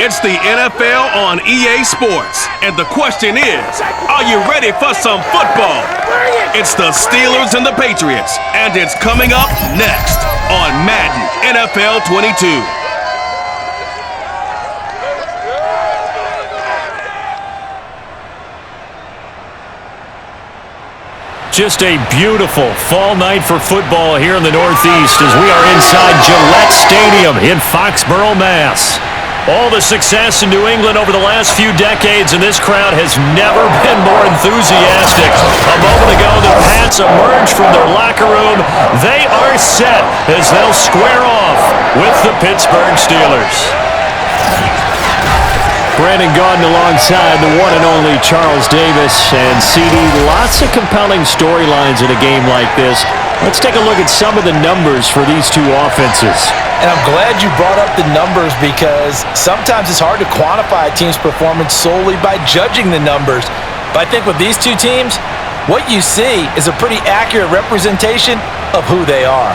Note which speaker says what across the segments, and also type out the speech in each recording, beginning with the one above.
Speaker 1: It's the NFL on EA Sports, and the question is, are you ready for some football? It's the Steelers and the Patriots, and it's coming up next on Madden NFL 22.
Speaker 2: Just a beautiful fall night for football here in the Northeast as we are inside Gillette Stadium in Foxborough, Mass. All the success in New England over the last few decades, and this crowd has never been more enthusiastic. A moment ago, the Pats emerged from their locker room. They are set as they'll square off with the Pittsburgh Steelers. Brandon Gaudin alongside the one and only Charles Davis. And CD, lots of compelling storylines in a game like this. Let's take a look at some of the numbers for these two offenses.
Speaker 3: And I'm glad you brought up the numbers because sometimes it's hard to quantify a team's performance solely by judging the numbers. But I think with these two teams, what you see is a pretty accurate representation of who they are.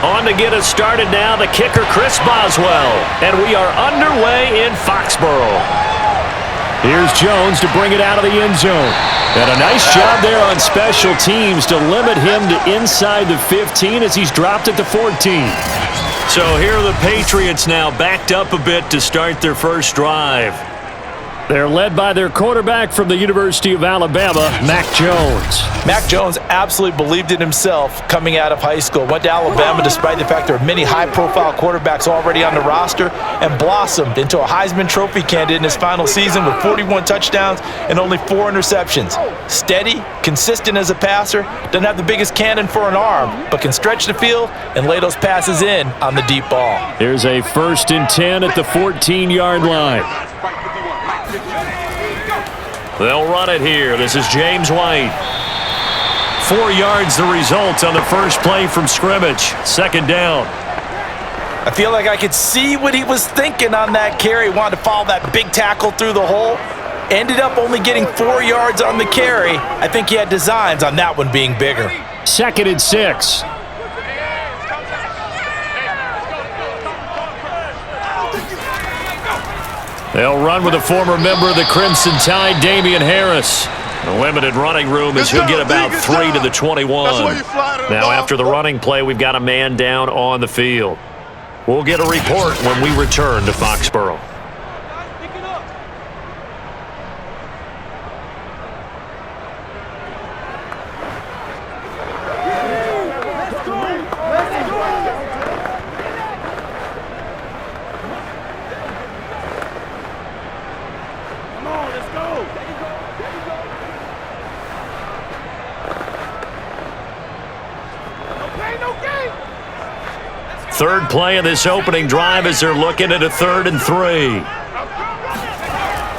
Speaker 2: On to get us started now, the kicker, Chris Boswell. And we are underway in Foxborough. Here's Jones to bring it out of the end zone. And a nice job there on special teams to limit him to inside the 15 as he's dropped at the 14. So here are the Patriots now backed up a bit to start their first drive. They're led by their quarterback from the University of Alabama, Mac Jones.
Speaker 3: Mac Jones absolutely believed in himself coming out of high school. Went to Alabama despite the fact there are many high-profile quarterbacks already on the roster and blossomed into a Heisman Trophy candidate in his final season with 41 touchdowns and only 4 interceptions. Steady, consistent as a passer, doesn't have the biggest cannon for an arm, but can stretch the field and lay those passes in on the deep ball.
Speaker 2: Here's a 1st and 10 at the 14-yard line. They'll run it here. This is James White. 4 yards the result on the first play from scrimmage. 2nd down.
Speaker 3: I feel like I could see what he was thinking on that carry. Wanted to follow that big tackle through the hole. Ended up only getting 4 yards on the carry. I think he had designs on that one being bigger.
Speaker 2: 2nd and 6. They'll run with a former member of the Crimson Tide, Damian Harris. The limited running room as he'll get about 3 to the 21. Now, after the running play, we've got a man down on the field. We'll get a report when we return to Foxborough. Third play of this opening drive as they're looking at a 3rd and 3.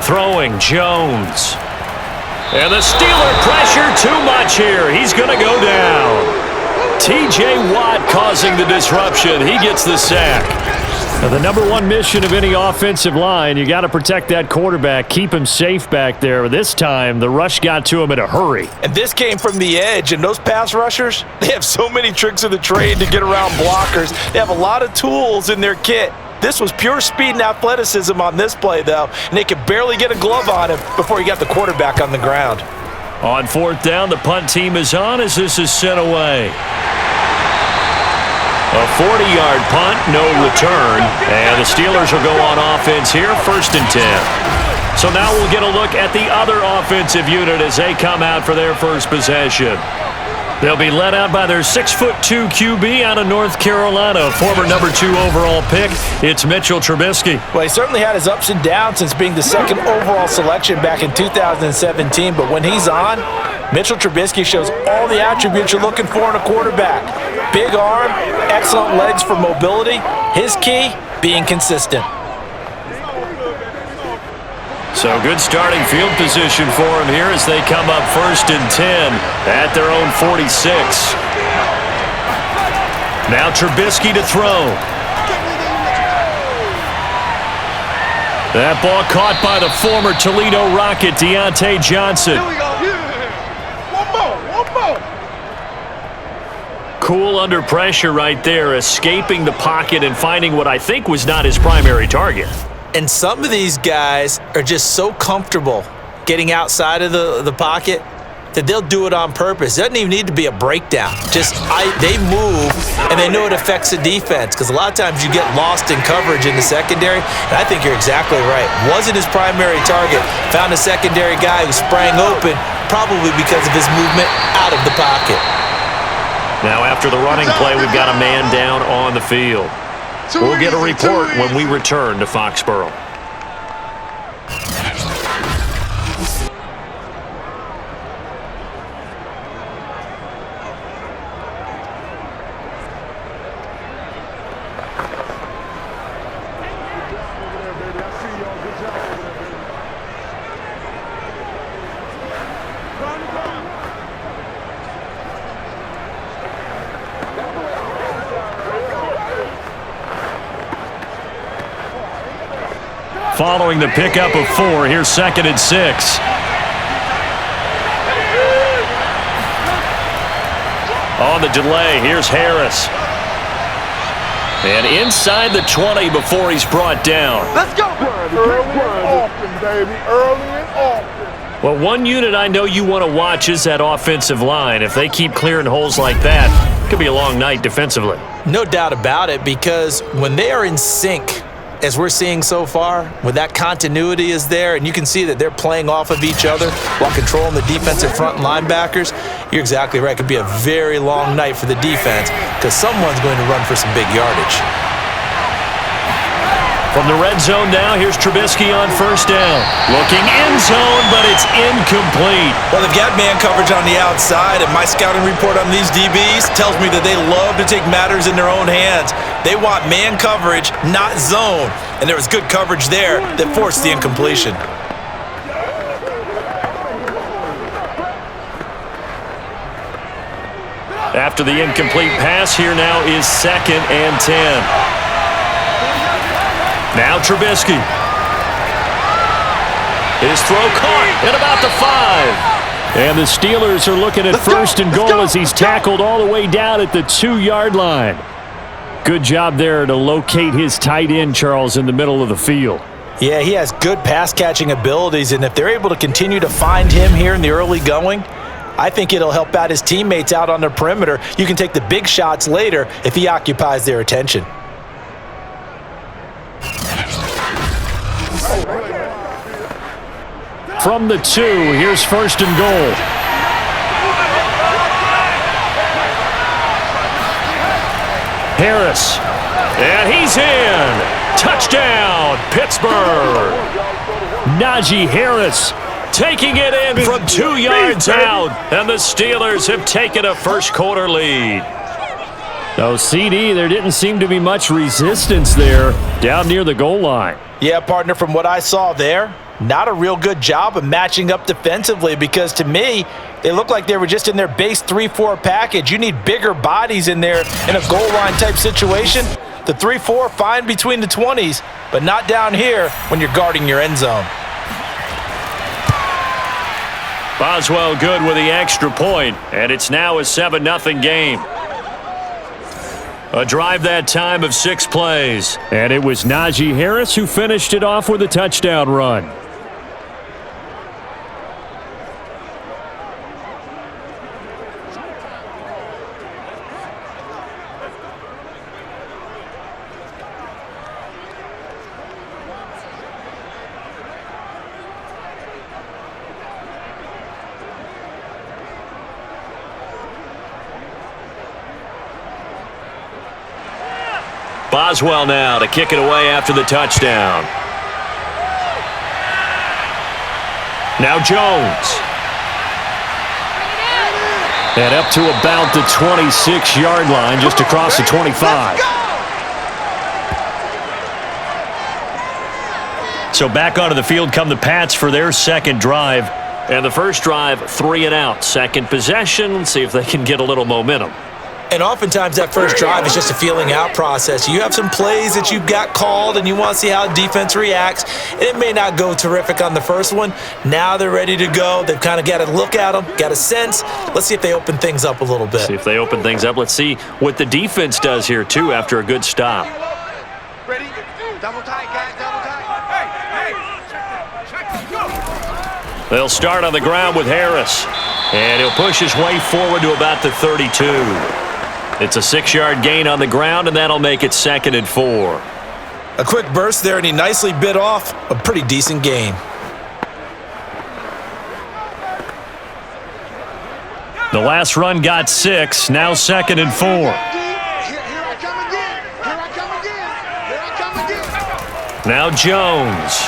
Speaker 2: Throwing Jones. And the Steeler pressure too much here. He's going to go down. T.J. Watt causing the disruption. He gets the sack. Now, the number one mission of any offensive line, you got to protect that quarterback, keep him safe back there. This time, the rush got to him in a hurry.
Speaker 3: And this came from the edge, and those pass rushers, they have so many tricks of the trade to get around blockers. They have a lot of tools in their kit. This was pure speed and athleticism on this play, though, and they could barely get a glove on him before he got the quarterback on the ground.
Speaker 2: On 4th down, the punt team is on as this is sent away. A 40-yard punt, no return, and the Steelers will go on offense here, 1st and 10. So now we'll get a look at the other offensive unit as they come out for their first possession. They'll be led out by their 6'2" QB out of North Carolina, former number 2 overall pick. It's Mitchell Trubisky.
Speaker 3: Well, he certainly had his ups and downs since being the 2nd overall selection back in 2017. But when he's on, Mitchell Trubisky shows all the attributes you're looking for in a quarterback. Big arm, excellent legs for mobility. His key, being consistent.
Speaker 2: So good starting field position for him here as they come up 1st and 10 at their own 46. Now Trubisky to throw. That ball caught by the former Toledo Rocket, Deontay Johnson.
Speaker 4: One more.
Speaker 2: Cool under pressure right there, escaping the pocket and finding what I think was not his primary target.
Speaker 3: And some of these guys are just so comfortable getting outside of the pocket that they'll do it on purpose. It doesn't even need to be a breakdown. They move, and they know it affects the defense because a lot of times you get lost in coverage in the secondary, and I think you're exactly right. Wasn't his primary target. Found a secondary guy who sprang open, probably because of his movement out of the pocket.
Speaker 2: Now after the running play, we've got a man down on the field. We'll get a report when we return to Foxborough. Following the pickup of 4, here's 2nd and 6. On the delay, here's Harris. And inside the 20 before he's brought down.
Speaker 4: Let's go. Early and often, baby. Early and often.
Speaker 2: Well, one unit I know you want to watch is that offensive line. If they keep clearing holes like that, it could be a long night defensively.
Speaker 3: No doubt about it, because when they are in sync, as we're seeing so far, when that continuity is there and you can see that they're playing off of each other while controlling the defensive front linebackers, you're exactly right. It could be a very long night for the defense because someone's going to run for some big yardage.
Speaker 2: From the red zone now, here's Trubisky on 1st down. Looking end zone, but it's incomplete.
Speaker 3: Well, they've got man coverage on the outside, and my scouting report on these DBs tells me that they love to take matters in their own hands. They want man coverage, not zone. And there was good coverage there that forced the incompletion.
Speaker 2: After the incomplete pass, here now is 2nd and 10. Now Trubisky. His throw caught at about the 5. And the Steelers are looking at 1st and goal as he's tackled all the way down at the 2-yard line. Good job there to locate his tight end, Charles, in the middle of the field.
Speaker 3: Yeah, he has good pass-catching abilities, and if they're able to continue to find him here in the early going, I think it'll help out his teammates out on the perimeter. You can take the big shots later if he occupies their attention.
Speaker 2: From the 2, here's 1st and goal. Harris. And he's in. Touchdown, Pittsburgh. Najee Harris taking it in from 2 yards out. And the Steelers have taken a first-quarter lead. So, CD, there didn't seem to be much resistance there down near the goal line.
Speaker 3: Yeah, partner, from what I saw there, not a real good job of matching up defensively because to me, they look like they were just in their base 3-4 package. You need bigger bodies in there in a goal line type situation. The 3-4, fine between the 20s, but not down here when you're guarding your end zone.
Speaker 2: Boswell good with the extra point, and it's now a 7-0 game. A drive that time of 6 plays. And it was Najee Harris who finished it off with a touchdown run. Boswell now to kick it away after the touchdown. Now Jones. And up to about the 26-yard line, just across the 25. So back onto the field come the Pats for their second drive. And the first drive, 3 and out. Second possession, let's see if they can get a little momentum.
Speaker 3: And oftentimes that first drive is just a feeling out process. You have some plays that you've got called and you want to see how defense reacts. And it may not go terrific on the first one. Now they're ready to go. They've kind of got to look at them, got a sense. Let's see if they open things up a little bit.
Speaker 2: See if they open things up. Let's see what the defense does here, too, after a good stop.
Speaker 5: Ready? Double tight, guys. Double tight.
Speaker 2: They'll start on the ground with Harris. And he'll push his way forward to about the 32. It's a 6-yard gain on the ground, and that'll make it 2nd and 4.
Speaker 3: A quick burst there, and he nicely bit off a pretty decent gain.
Speaker 2: The last run got 6, now 2nd and 4.
Speaker 5: Here I come again.
Speaker 2: Now Jones.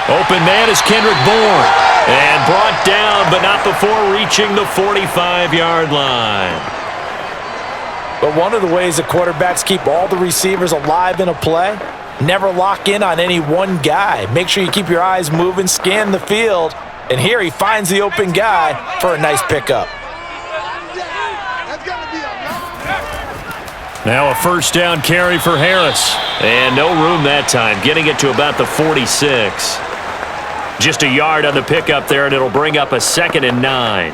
Speaker 2: Open man is Kendrick Bourne. And brought down, but not before reaching the 45-yard line.
Speaker 3: But one of the ways that quarterbacks keep all the receivers alive in a play, never lock in on any one guy. Make sure you keep your eyes moving, scan the field. And here he finds the open guy for a nice pickup.
Speaker 2: Now a first down carry for Harris. And no room that time, getting it to about the 46. Just a yard on the pickup there, and it'll bring up a 2nd and 9.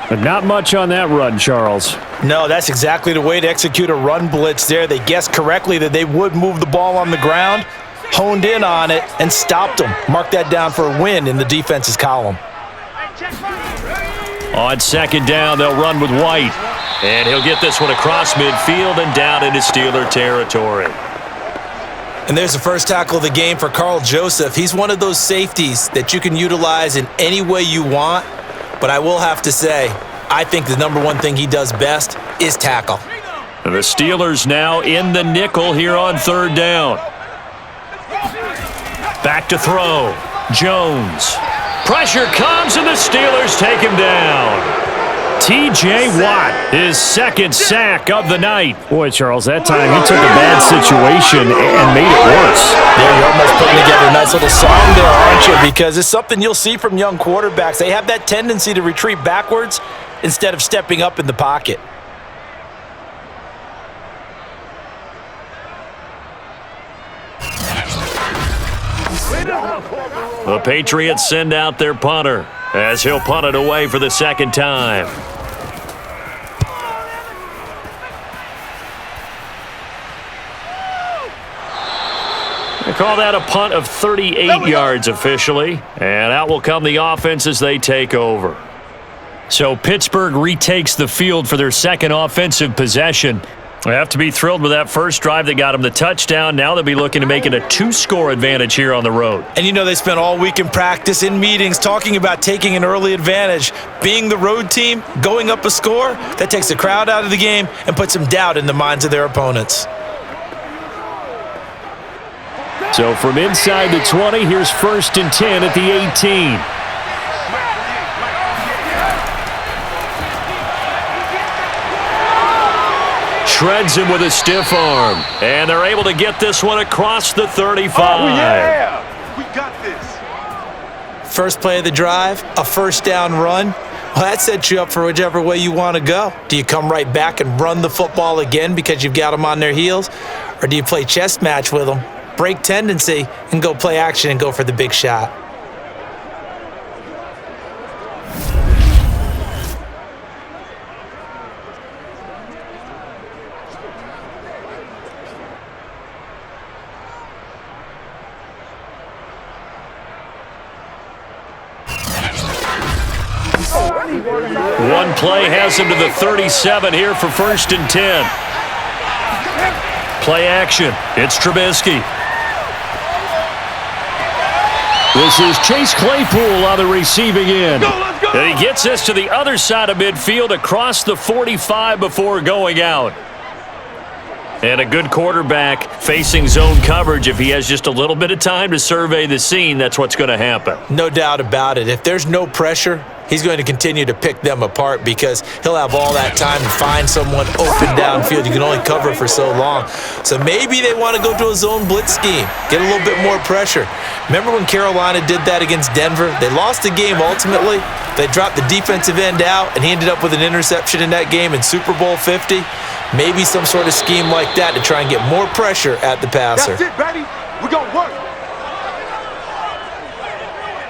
Speaker 2: But not much on that run, Charles.
Speaker 3: No, that's exactly the way to execute a run blitz there. They guessed correctly that they would move the ball on the ground, honed in on it, and stopped them. Mark that down for a win in the defense's column.
Speaker 2: On 2nd down, they'll run with White. And he'll get this one across midfield and down into Steeler territory.
Speaker 3: And there's the first tackle of the game for Carl Joseph. He's one of those safeties that you can utilize in any way you want. But I will have to say, I think the number one thing he does best is tackle.
Speaker 2: And the Steelers now in the nickel here on 3rd down. Back to throw. Jones. Pressure comes and the Steelers take him down. T.J. Watt, his 2nd sack of the night. Boy, Charles, that time he took a bad situation and made it worse.
Speaker 3: Yeah, you're almost putting together a nice little song there, aren't you? Because it's something you'll see from young quarterbacks. They have that tendency to retreat backwards instead of stepping up in the pocket.
Speaker 2: The Patriots send out their punter as he'll punt it away for the 2nd time. They call that a punt of 38 yards officially, and out will come the offense as they take over. So Pittsburgh retakes the field for their 2nd offensive possession. They have to be thrilled with that first drive that got them the touchdown. Now they'll be looking to make it a 2-score advantage here on the road.
Speaker 3: And you know they spent all week in practice, in meetings, talking about taking an early advantage. Being the road team, going up a score, that takes the crowd out of the game and puts some doubt in the minds of their opponents.
Speaker 2: So from inside the 20, here's 1st and 10 at the 18. Shreds him with a stiff arm. And they're able to get this one across the 35.
Speaker 5: Oh, yeah! We got this.
Speaker 3: First play of the drive, a first down run. Well, that sets you up for whichever way you want to go. Do you come right back and run the football again because you've got them on their heels? Or do you play chess match with them, break tendency, and go play action and go for the big shot?
Speaker 2: One play has him to the 37 here for 1st and 10. Play action. It's Trubisky. This is Chase Claypool on the receiving end. And he gets this to the other side of midfield across the 45 before going out. And a good quarterback facing zone coverage, if he has just a little bit of time to survey the scene, that's what's going to happen.
Speaker 3: No doubt about it. If there's no pressure, he's going to continue to pick them apart because he'll have all that time to find someone open downfield. You can only cover for so long. So maybe they want to go to a zone blitz scheme, get a little bit more pressure. Remember when Carolina did that against Denver? They lost the game ultimately. They dropped the defensive end out, and he ended up with an interception in that game in Super Bowl 50. Maybe some sort of scheme like that to try and get more pressure at the passer.
Speaker 5: That's it, baby. We're going to work.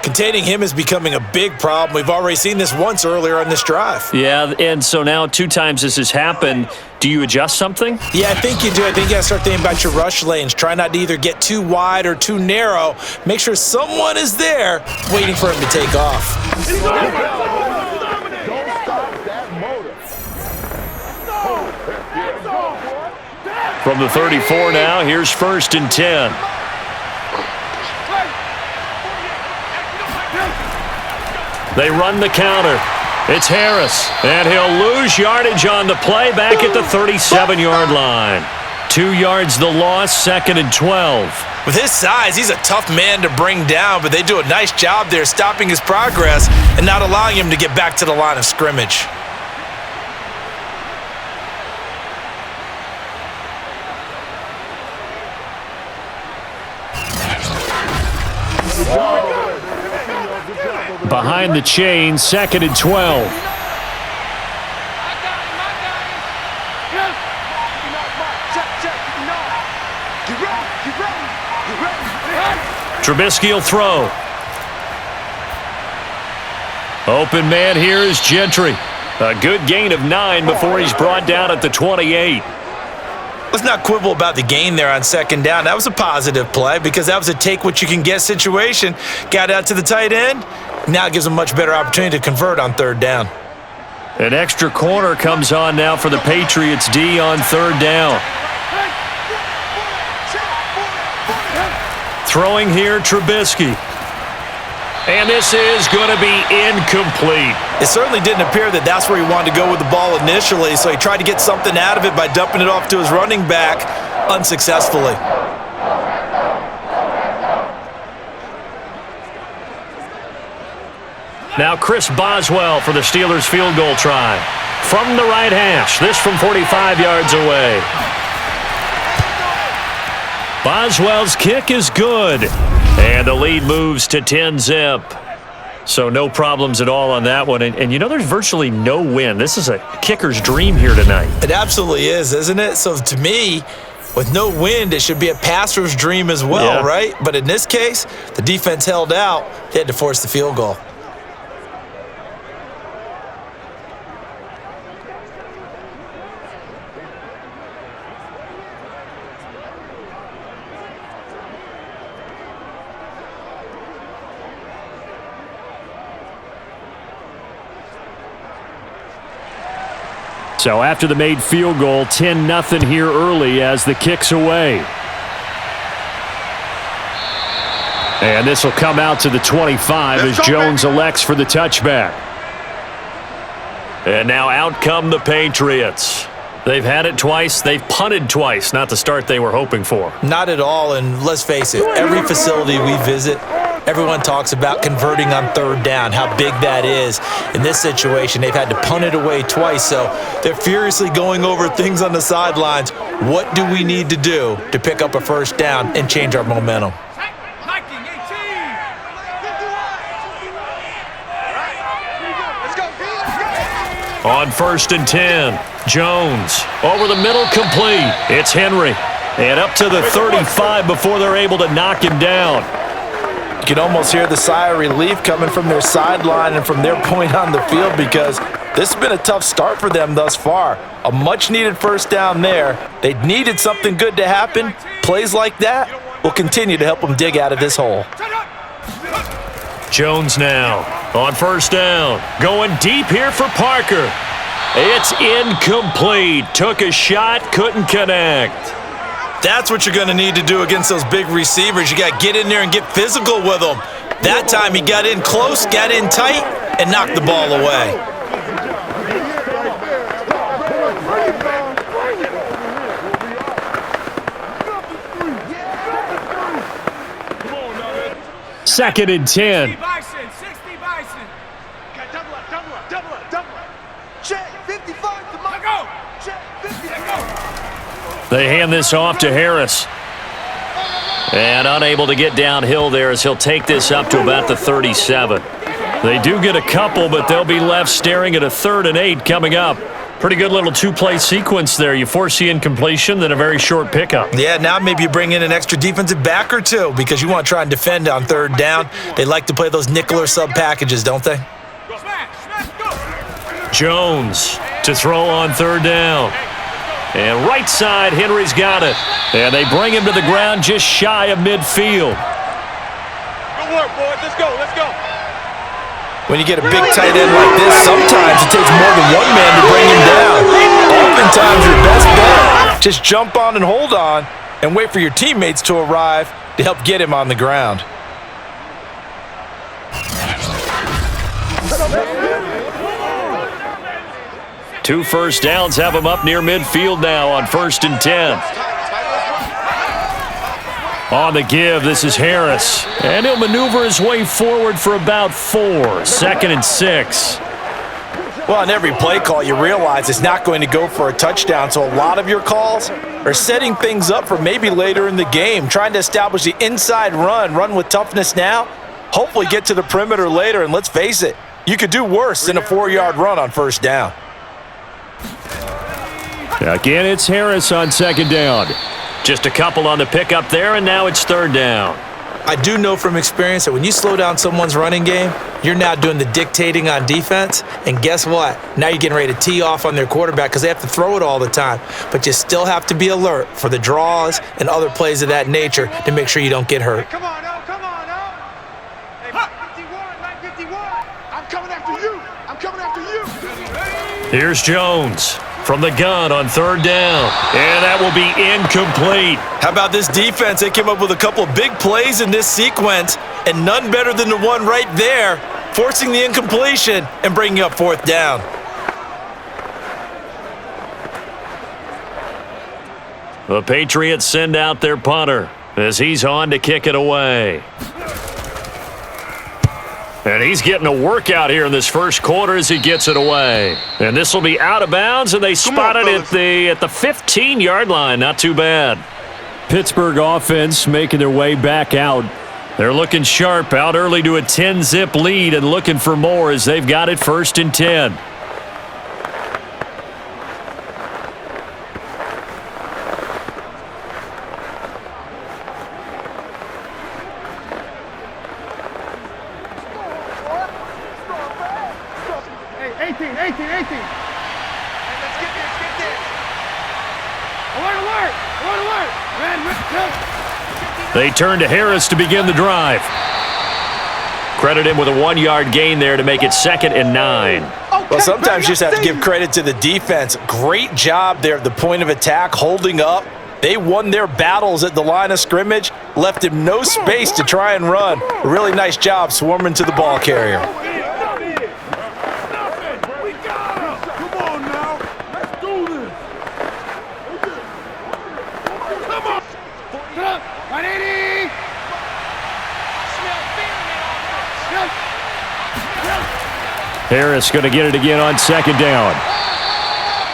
Speaker 3: Containing him is becoming a big problem. We've already seen this once earlier on this drive.
Speaker 2: Yeah, and so now 2 times this has happened. Do you adjust something?
Speaker 3: Yeah, I think you do. I think you got to start thinking about your rush lanes. Try not to either get too wide or too narrow. Make sure someone is there waiting for him to take off.
Speaker 4: Don't stop that motor.
Speaker 2: From the 34 now, here's 1st and 10. They run the counter. It's Harris, and he'll lose yardage on the play back at the 37-yard line. 2 yards the loss, 2nd and 12.
Speaker 3: With his size, he's a tough man to bring down, but they do a nice job there stopping his progress and not allowing him to get back to the line of scrimmage.
Speaker 2: Behind the chain, 2nd and 12. Trubisky will throw. Open man here is Gentry. A good gain of 9 before he's brought down at the 28.
Speaker 3: Let's not quibble about the gain there on 2nd down. That was a positive play because that was a take-what-you-can-get situation. Got out to the tight end. Now it gives them a much better opportunity to convert on 3rd down.
Speaker 2: An extra corner comes on now for the Patriots D on 3rd down. Throwing here, Trubisky. And this is going to be incomplete.
Speaker 3: It certainly didn't appear that that's where he wanted to go with the ball initially, so he tried to get something out of it by dumping it off to his running back unsuccessfully.
Speaker 2: Now Chris Boswell for the Steelers field goal try. From the right hash, this from 45 yards away. Boswell's kick is good. And the lead moves to 10-zip. So no problems at all on that one. And you know there's virtually no wind. This is a kicker's dream here tonight.
Speaker 3: It absolutely is, isn't it? So to me, with no wind, it should be a passer's dream as well, right? But in this case, the defense held out. They had to force the field goal.
Speaker 2: So after the made field goal, 10-0 here early as the kick's away. And this will come out to the 25 as Jones elects for the touchback. And now out come the Patriots. They've had it twice. They've punted twice. Not the start they were hoping for.
Speaker 3: Not at all, and let's face it, every facility we visit, everyone talks about converting on 3rd down, how big that is. In this situation, they've had to punt it away twice, so they're furiously going over things on the sidelines. What do we need to do to pick up a 1st down and change our momentum?
Speaker 2: On 1st and 10, Jones over the middle, complete. It's Henry. And up to the 35 before they're able to knock him down.
Speaker 3: You can almost hear the sigh of relief coming from their sideline and from their point on the field because this has been a tough start for them thus far. A much-needed 1st down there. They needed something good to happen. Plays like that will continue to help them dig out of this hole.
Speaker 2: Jones now on 1st down. Going deep here for Parker. It's incomplete. Took a shot, couldn't connect.
Speaker 3: That's what you're going to need to do against those big receivers. You got to get in there and get physical with them. That time he got in close, got in tight, and knocked the ball away.
Speaker 2: 2nd and 10.
Speaker 5: Bison, 60 Bison. Okay, double up, double up, double up, double up. Check, 55 to my go. Check, 50 to go.
Speaker 2: They hand this off to Harris. And unable to get downhill there as he'll take this up to about the 37. They do get a couple, but they'll be left staring at a 3rd and 8 coming up. Pretty good little two-play sequence there. You force the incompletion, then a very short pickup.
Speaker 3: Yeah, now maybe you bring in an extra defensive back or two because you want to try and defend on 3rd down. They like to play those nickel or sub packages, don't they?
Speaker 2: Jones to throw on 3rd down. And right side, Henry's got it. And they bring him to the ground just shy of midfield.
Speaker 5: Good work, boys. Let's go, let's go.
Speaker 3: When you get a big tight end like this, sometimes it takes more than one man to bring him down. Oftentimes, your best bet, just jump on and hold on and wait for your teammates to arrive to help get him on the ground.
Speaker 2: Two first downs have him up near midfield now on 1st and 10. On the give, this is Harris. And he'll maneuver his way forward for about 4. 2nd and 6.
Speaker 3: Well, on every play call, you realize it's not going to go for a touchdown, so a lot of your calls are setting things up for maybe later in the game, trying to establish the inside run with toughness now, hopefully get to the perimeter later, and let's face it, you could do worse than a 4-yard run on 1st down.
Speaker 2: Again, it's Harris on 2nd down. Just a couple on the pickup there, and now it's 3rd down.
Speaker 3: I do know from experience that when you slow down someone's running game, you're now doing the dictating on defense, and guess what? Now you're getting ready to tee off on their quarterback because they have to throw it all the time. But you still have to be alert for the draws and other plays of that nature to make sure you don't get hurt.
Speaker 5: Come on, now, come on, now. Hey, 951, 951. I'm coming after you. I'm coming after you.
Speaker 2: Here's Jones from the gun on 3rd down. And that will be incomplete.
Speaker 3: How about this defense? They came up with a couple of big plays in this sequence, and none better than the one right there, forcing the incompletion and bringing up 4th down.
Speaker 2: The Patriots send out their punter as he's on to kick it away. And he's getting a workout here in this first quarter as he gets it away. And this will be out of bounds, and they spot it at the 15-yard line. Not too bad. Pittsburgh offense making their way back out. They're looking sharp, out early to a 10-zip lead and looking for more as they've got it 1st and 10. They turn to Harris to begin the drive. Credit him with a 1-yard gain there to make it 2nd and 9.
Speaker 3: Well, sometimes you just have to give credit to the defense. Great job there at the point of attack, holding up. They won their battles at the line of scrimmage, left him no space to try and run. A really nice job swarming to the ball carrier.
Speaker 2: Harris going to get it again on 2nd down.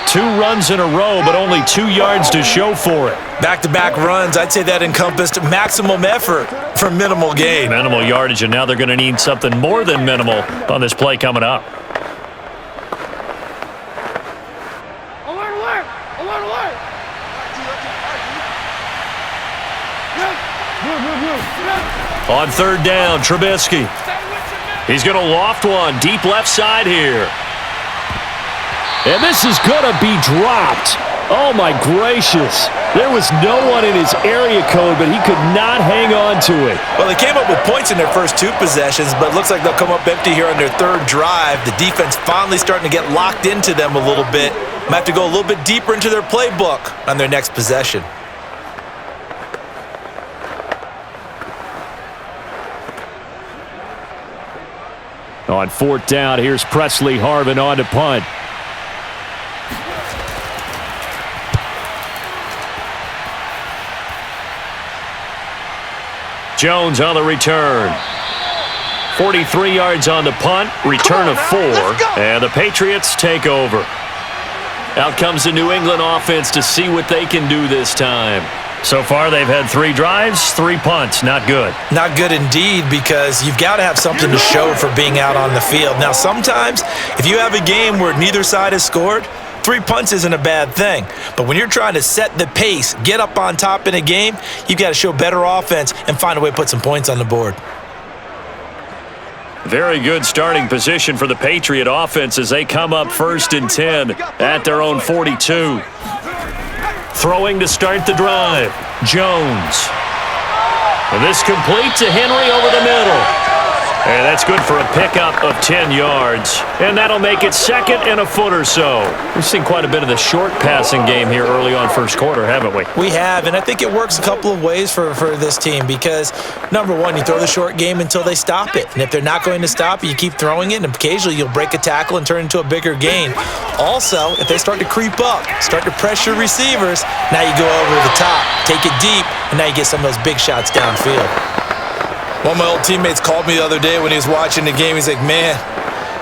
Speaker 2: 2 runs in a row, but only 2 yards to show for it.
Speaker 3: Back-to-back runs, I'd say that encompassed maximum effort for minimal gain.
Speaker 2: Minimal yardage, and now they're going to need something more than minimal on this play coming up.
Speaker 5: Alert, alert! Alert, alert!
Speaker 2: On 3rd down, Trubisky. He's going to loft one deep left side here. And this is going to be dropped. Oh, my gracious. There was no one in his area code, but he could not hang on to it.
Speaker 3: Well, they came up with points in their first 2 possessions, but it looks like they'll come up empty here on their 3rd drive. The defense finally starting to get locked into them a little bit. Might have to go a little bit deeper into their playbook on their next possession.
Speaker 2: On 4th down, here's Presley Harvin on to punt. Jones on the return. 43 yards on the punt, return of 4, and the Patriots take over. Out comes the New England offense to see what they can do this time. So far, they've had 3 drives, 3 punts. Not good.
Speaker 3: Not good indeed, because you've got to have something to show for being out on the field. Now, sometimes, if you have a game where neither side has scored, 3 punts isn't a bad thing. But when you're trying to set the pace, get up on top in a game, you've got to show better offense and find a way to put some points on the board.
Speaker 2: Very good starting position for the Patriot offense as they come up 1st and 10 at their own 42. Throwing to start the drive, Jones. And this complete to Henry over the middle. And that's good for a pickup of 10 yards. And that'll make it 2nd and a foot or so. We've seen quite a bit of the short passing game here early on first quarter, haven't we?
Speaker 3: We have, and I think it works a couple of ways for this team because, number one, you throw the short game until they stop it. And if they're not going to stop it, you keep throwing it, and occasionally you'll break a tackle and turn it into a bigger gain. Also, if they start to creep up, start to pressure receivers, now you go over the top, take it deep, and now you get some of those big shots downfield. One of my old teammates called me the other day when he was watching the game. He's like, man,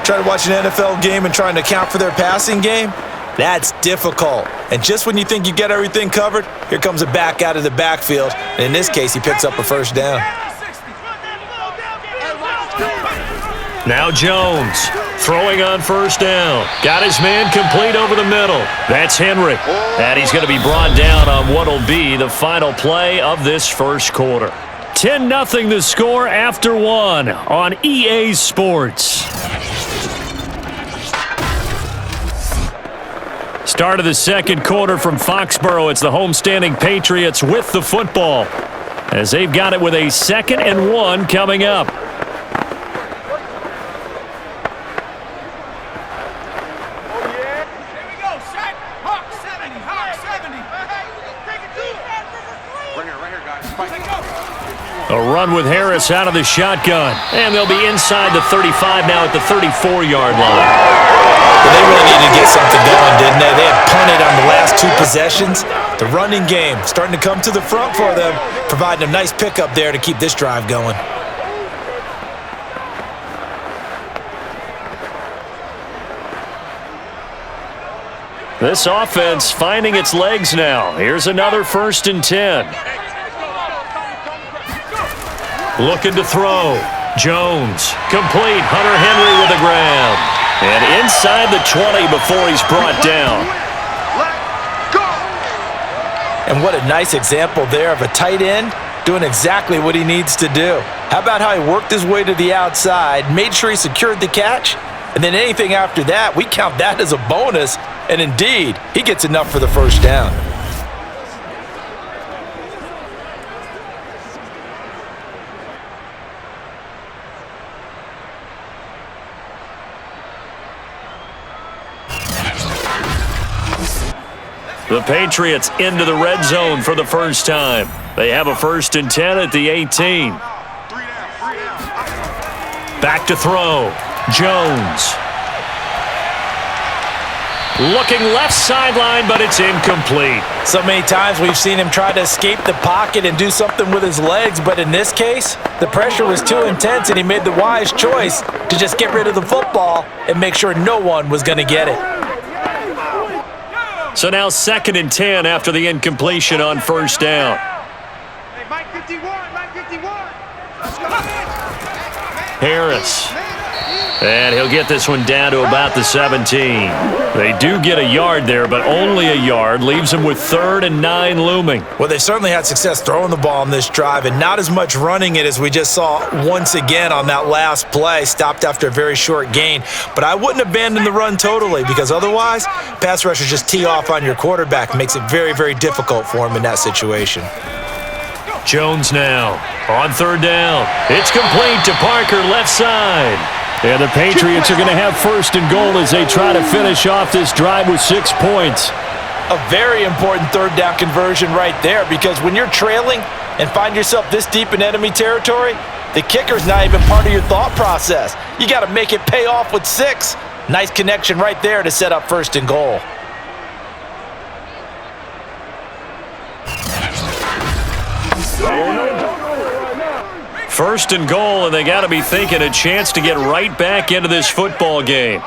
Speaker 3: trying to watch an NFL game and trying to account for their passing game, that's difficult. And just when you think you get everything covered, here comes a back out of the backfield. And in this case, he picks up a first down.
Speaker 2: Now Jones throwing on first down. Got his man complete over the middle. That's Henry. And he's going to be brought down on what will be the final play of this first quarter. 10-0 the score after 1 on EA Sports. Start of the second quarter from Foxborough. It's the homestanding Patriots with the football as they've got it with a 2nd and 1 coming up. A run with Harris out of the shotgun. And they'll be inside the 35 now at the 34-yard line.
Speaker 3: Well, they really needed to get something going, didn't they? They had punted on the last 2 possessions. The running game starting to come to the front for them, providing a nice pickup there to keep this drive going.
Speaker 2: This offense finding its legs now. Here's another 1st and 10. Looking to throw. Jones. Complete. Hunter Henry with a grab. And inside the 20 before he's brought down.
Speaker 3: And what a nice example there of a tight end doing exactly what he needs to do. How about how he worked his way to the outside, made sure he secured the catch, and then anything after that, we count that as a bonus. And indeed, he gets enough for the first down.
Speaker 2: The Patriots into the red zone for the first time. They have a 1st and 10 at the 18. Back to throw. Jones. Looking left sideline, but it's incomplete.
Speaker 3: So many times we've seen him try to escape the pocket and do something with his legs, but in this case, the pressure was too intense and he made the wise choice to just get rid of the football and make sure no one was going to get it.
Speaker 2: So now 2nd and 10 after the incompletion on first down.
Speaker 5: Hey, Mike 51, Mike 51.
Speaker 2: Harris. And he'll get this one down to about the 17. They do get a yard there, but only a yard. Leaves them with 3rd and 9 looming.
Speaker 3: Well, they certainly had success throwing the ball on this drive and not as much running it as we just saw once again on that last play. Stopped after a very short gain. But I wouldn't abandon the run totally because otherwise, pass rushers just tee off on your quarterback. Makes it very, very difficult for him in that situation.
Speaker 2: Jones now on 3rd down. It's complete to Parker, left side. And the Patriots are going to have 1st and goal as they try to finish off this drive with 6 points.
Speaker 3: A very important 3rd down conversion right there because when you're trailing and find yourself this deep in enemy territory, the kicker's not even part of your thought process. You got to make it pay off with 6. Nice connection right there to set up 1st and goal.
Speaker 2: First and goal, and they got to be thinking a chance to get right back into this football game.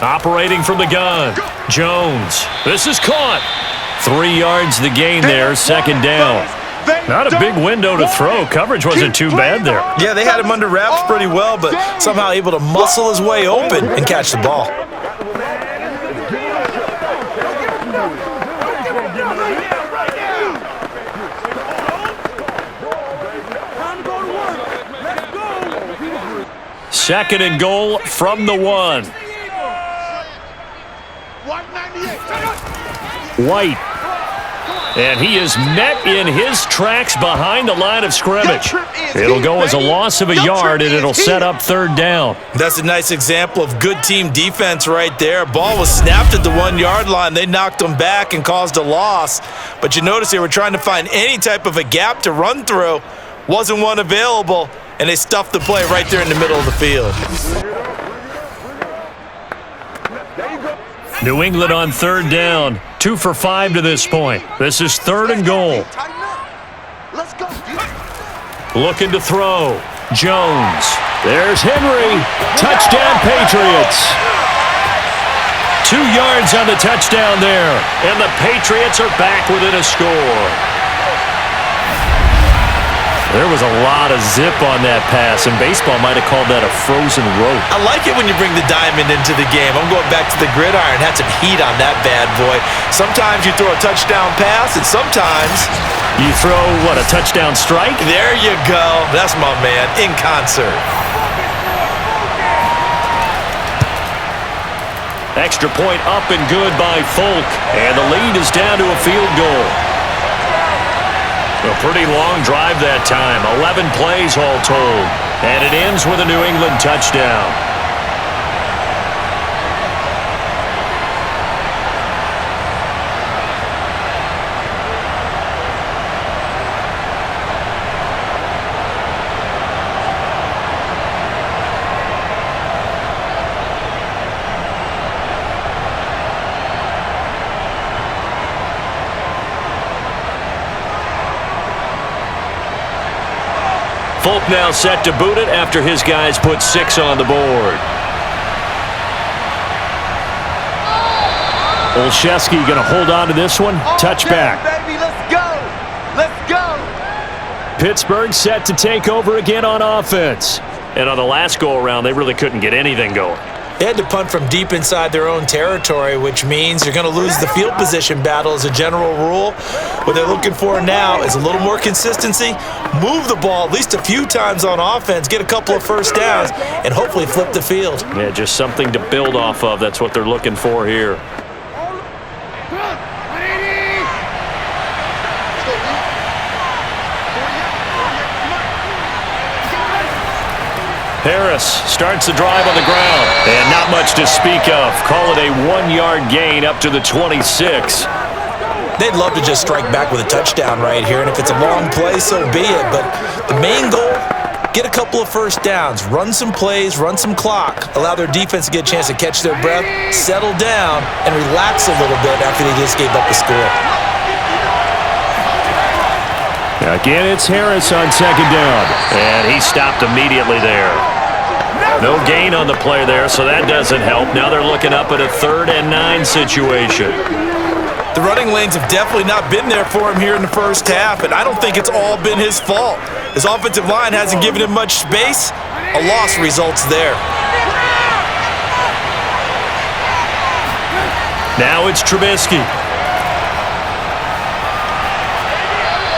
Speaker 2: Operating from the gun, Jones. This is caught. 3 yards the gain there, second down. Not a big window to throw. Coverage wasn't too bad there.
Speaker 3: Yeah, they had him under wraps pretty well, but somehow able to muscle his way open and catch the ball.
Speaker 2: Second and goal from the 1. White. And he is met in his tracks behind the line of scrimmage. It'll go as a loss of a yard, and it'll set up third down.
Speaker 3: That's a nice example of good team defense right there. Ball was snapped at the 1 yard line. They knocked him back and caused a loss. But you notice they were trying to find any type of a gap to run through. Wasn't one available, and they stuffed the play right there in the middle of the field.
Speaker 2: New England on third down. 2 for 5 to this point. This is third and goal. Looking to throw. Jones. There's Henry. Touchdown, Patriots. 2 yards on the touchdown there. And the Patriots are back within a score. There was a lot of zip on that pass, and baseball might have called that a frozen rope.
Speaker 3: I like it when you bring the diamond into the game. I'm going back to the gridiron. Had some heat on that bad boy. Sometimes you throw a touchdown pass, and sometimes
Speaker 2: you throw, what, a touchdown strike?
Speaker 3: There you go. That's my man, in concert.
Speaker 2: Extra point up and good by Folk, and the lead is down to a field goal. A pretty long drive that time, 11 plays all told, and it ends with a New England touchdown. Folk now set to boot it after his guys put 6 on the board. Olszewski going to hold on to this one. Touchback.
Speaker 5: Baby, let's go. Let's go.
Speaker 2: Pittsburgh set to take over again on offense. And on the last go-around, they really couldn't get anything going.
Speaker 3: They had to punt from deep inside their own territory, which means you're going to lose the field position battle as a general rule. What they're looking for now is a little more consistency, move the ball at least a few times on offense, get a couple of first downs, and hopefully flip the field.
Speaker 2: Yeah, just something to build off of. That's what they're looking for here. Harris starts the drive on the ground, and not much to speak of. Call it a 1-yard gain up to the 26.
Speaker 3: They'd love to just strike back with a touchdown right here, and if it's a long play, so be it. But the main goal, get a couple of first downs, run some plays, run some clock, allow their defense to get a chance to catch their breath, settle down, and relax a little bit after they just gave up the score.
Speaker 2: Again, it's Harris on second down, and he stopped immediately there. No gain on the play there, so that doesn't help. Now they're looking up at a 3rd and 9 situation.
Speaker 3: The running lanes have definitely not been there for him here in the first half, and I don't think it's all been his fault. His offensive line hasn't given him much space. A loss results there.
Speaker 2: Now it's Trubisky.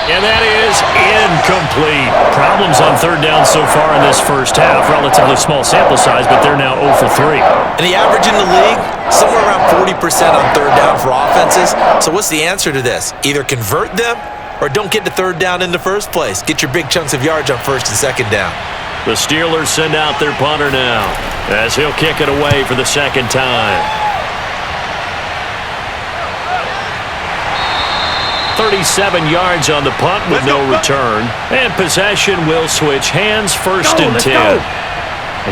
Speaker 2: And that is incomplete. Problems on third down so far in this first half. Relatively small sample size, but they're now 0 for 3.
Speaker 3: And the average in the league, somewhere around 40% on third down for offenses. So what's the answer to this? Either convert them or don't get to third down in the first place. Get your big chunks of yards on first and second down.
Speaker 2: The Steelers send out their punter now as he'll kick it away for the second time. 37 yards on the punt with no return. And possession will switch hands, 1st and 10.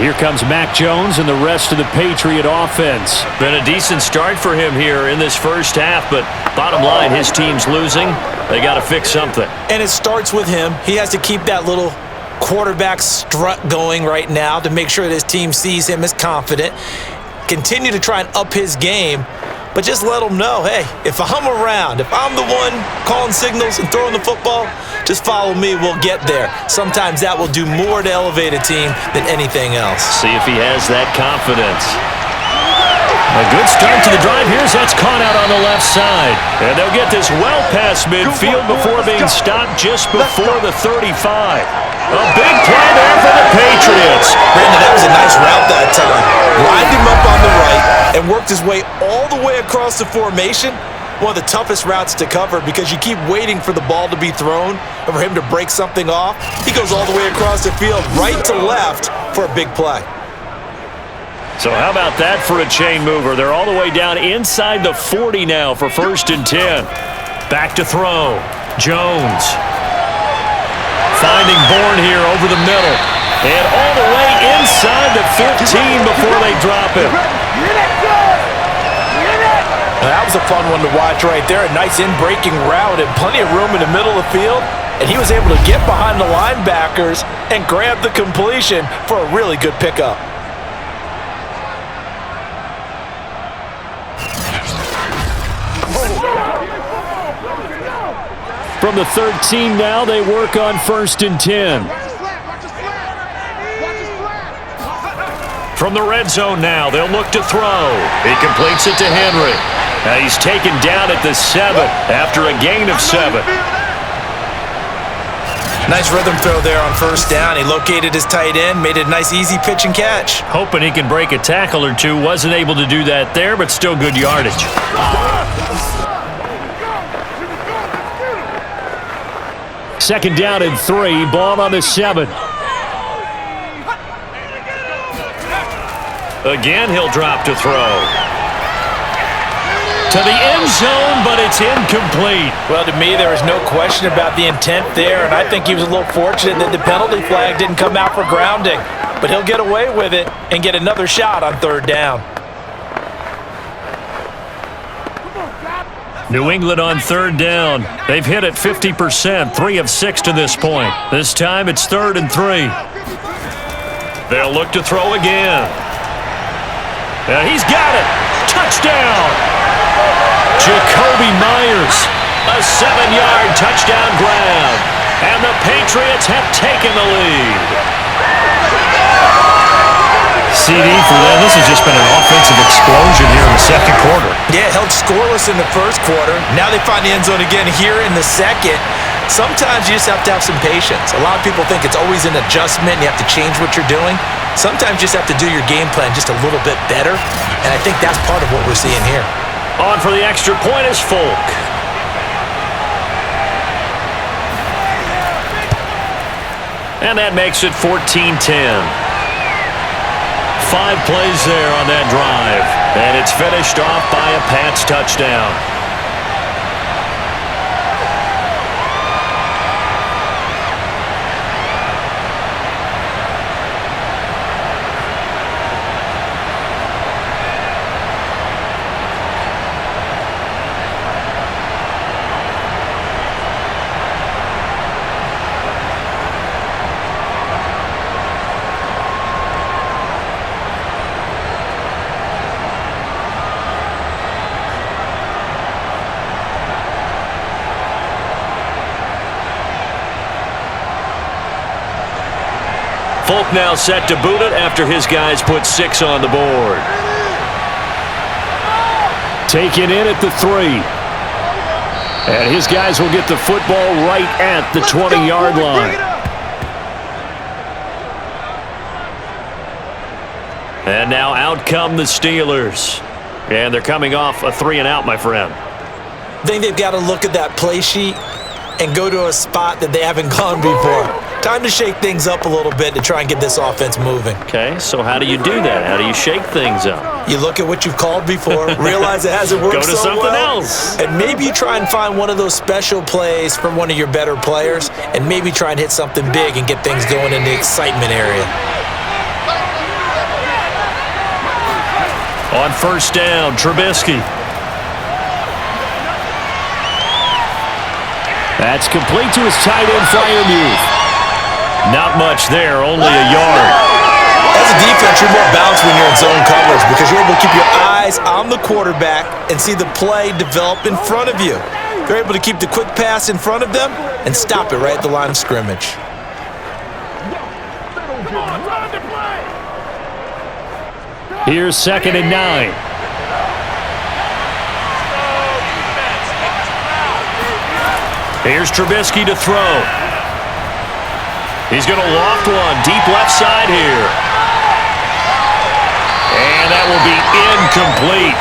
Speaker 2: Here comes Mac Jones and the rest of the Patriot offense. Been a decent start for him here in this first half, but bottom line, his team's losing. They got to fix something.
Speaker 3: And it starts with him. He has to keep that little quarterback strut going right now to make sure that his team sees him as confident. Continue to try and up his game, but just let him know, hey, if I'm around, if I'm the one calling signals and throwing the football, just follow me, we'll get there. Sometimes that will do more to elevate a team than anything else.
Speaker 2: See if he has that confidence. A good start to the drive. Here's that's caught out on the left side. And they'll get this well past midfield before being stopped just before the 35. A big play there for the Patriots.
Speaker 3: Brandon, that was a nice route that time. Lined him up on the right and worked his way all the way across the formation. One of the toughest routes to cover because you keep waiting for the ball to be thrown and for him to break something off. He goes all the way across the field, right to left for a big play.
Speaker 2: So how about that for a chain mover? They're all the way down inside the 40 now for 1st and 10. Back to throw. Jones. Finding Bourne here over the middle. And all the way inside the 15 before they drop him.
Speaker 3: That was a fun one to watch right there. A nice in-breaking route and plenty of room in the middle of the field. And he was able to get behind the linebackers and grab the completion for a really good pickup.
Speaker 2: From the 13 now, they work on 1st and 10. From the red zone now, they'll look to throw. He completes it to Henry. Now he's taken down at the 7 after a gain of 7.
Speaker 3: Nice rhythm throw there on 1st down. He located his tight end, made it a nice easy pitch and catch.
Speaker 2: Hoping he can break a tackle or two. Wasn't able to do that there, but still good yardage. 2nd down and 3. Ball on the 7. Again, he'll drop to throw. To the end zone, but it's incomplete.
Speaker 3: Well, to me, there was no question about the intent there, and I think he was a little fortunate that the penalty flag didn't come out for grounding. But he'll get away with it and get another shot on 3rd down.
Speaker 2: New England on 3rd down. They've hit it 50%, 3 of 6 to this point. This time it's 3rd and 3. They'll look to throw again. And he's got it. Touchdown. Jacoby Myers. A 7-yard touchdown grab. And the Patriots have taken the lead. CD for them. This has just been an offensive explosion here in the 2nd quarter.
Speaker 3: Yeah, held scoreless in the 1st quarter. Now they find the end zone again here in the 2nd. Sometimes you just have to have some patience. A lot of people think it's always an adjustment. You have to change what you're doing. Sometimes you just have to do your game plan just a little bit better. And I think that's part of what we're seeing here.
Speaker 2: On for the extra point is Folk. And that makes it 14-10. 5 plays there on that drive. And it's finished off by a Pats touchdown. Folk now set to boot it after his guys put 6 on the board. Taken in at the 3. And his guys will get the football right at the 20-yard line. And now out come the Steelers. And they're coming off a 3-and-out, my friend.
Speaker 3: I think they've got to look at that play sheet and go to a spot that they haven't gone before. Time to shake things up a little bit to try and get this offense moving.
Speaker 2: Okay, so how do you do that? How do you shake things up?
Speaker 3: You look at what you've called before, realize it hasn't worked
Speaker 2: Go to
Speaker 3: so
Speaker 2: something
Speaker 3: well,
Speaker 2: else.
Speaker 3: and maybe you try and find one of those special plays from one of your better players, and maybe try and hit something big and get things going in the excitement area.
Speaker 2: On first down, Trubisky. That's complete to his tight end, Freiermuth. Not much there, only a yard.
Speaker 3: As a defense, you're more balanced when you're in zone coverage because you're able to keep your eyes on the quarterback and see the play develop in front of you. You're able to keep the quick pass in front of them and stop it right at the line of scrimmage.
Speaker 2: Here's 2nd and 9. Here's Trubisky to throw. He's going to loft one deep left side here. And that will be incomplete.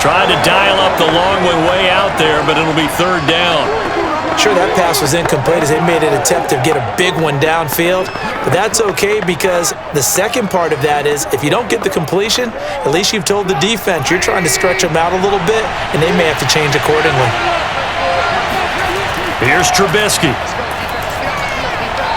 Speaker 2: Trying to dial up the long way out there, but it'll be 3rd down.
Speaker 3: Sure, that pass was incomplete as they made an attempt to get a big one downfield, but that's okay because the second part of that is if you don't get the completion, at least you've told the defense you're trying to stretch them out a little bit, and they may have to change accordingly.
Speaker 2: Here's Trubisky.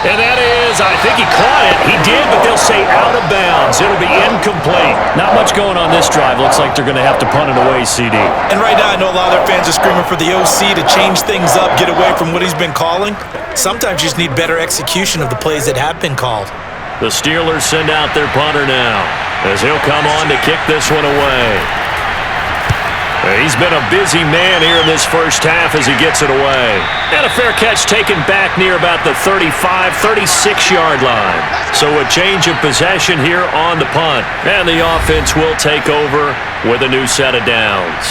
Speaker 2: And that is, I think he caught it. He did, but they'll say out of bounds. It'll be incomplete. Not much going on this drive. Looks like they're going to have to punt it away, CD.
Speaker 3: And right now, I know a lot of their fans are screaming for the OC to change things up, get away from what he's been calling. Sometimes you just need better execution of the plays that have been called.
Speaker 2: The Steelers send out their punter now as he'll come on to kick this one away. He's been a busy man here in this first half as he gets it away. And a fair catch taken back near about the 35, 36-yard line. So a change of possession here on the punt. And the offense will take over with a new set of downs.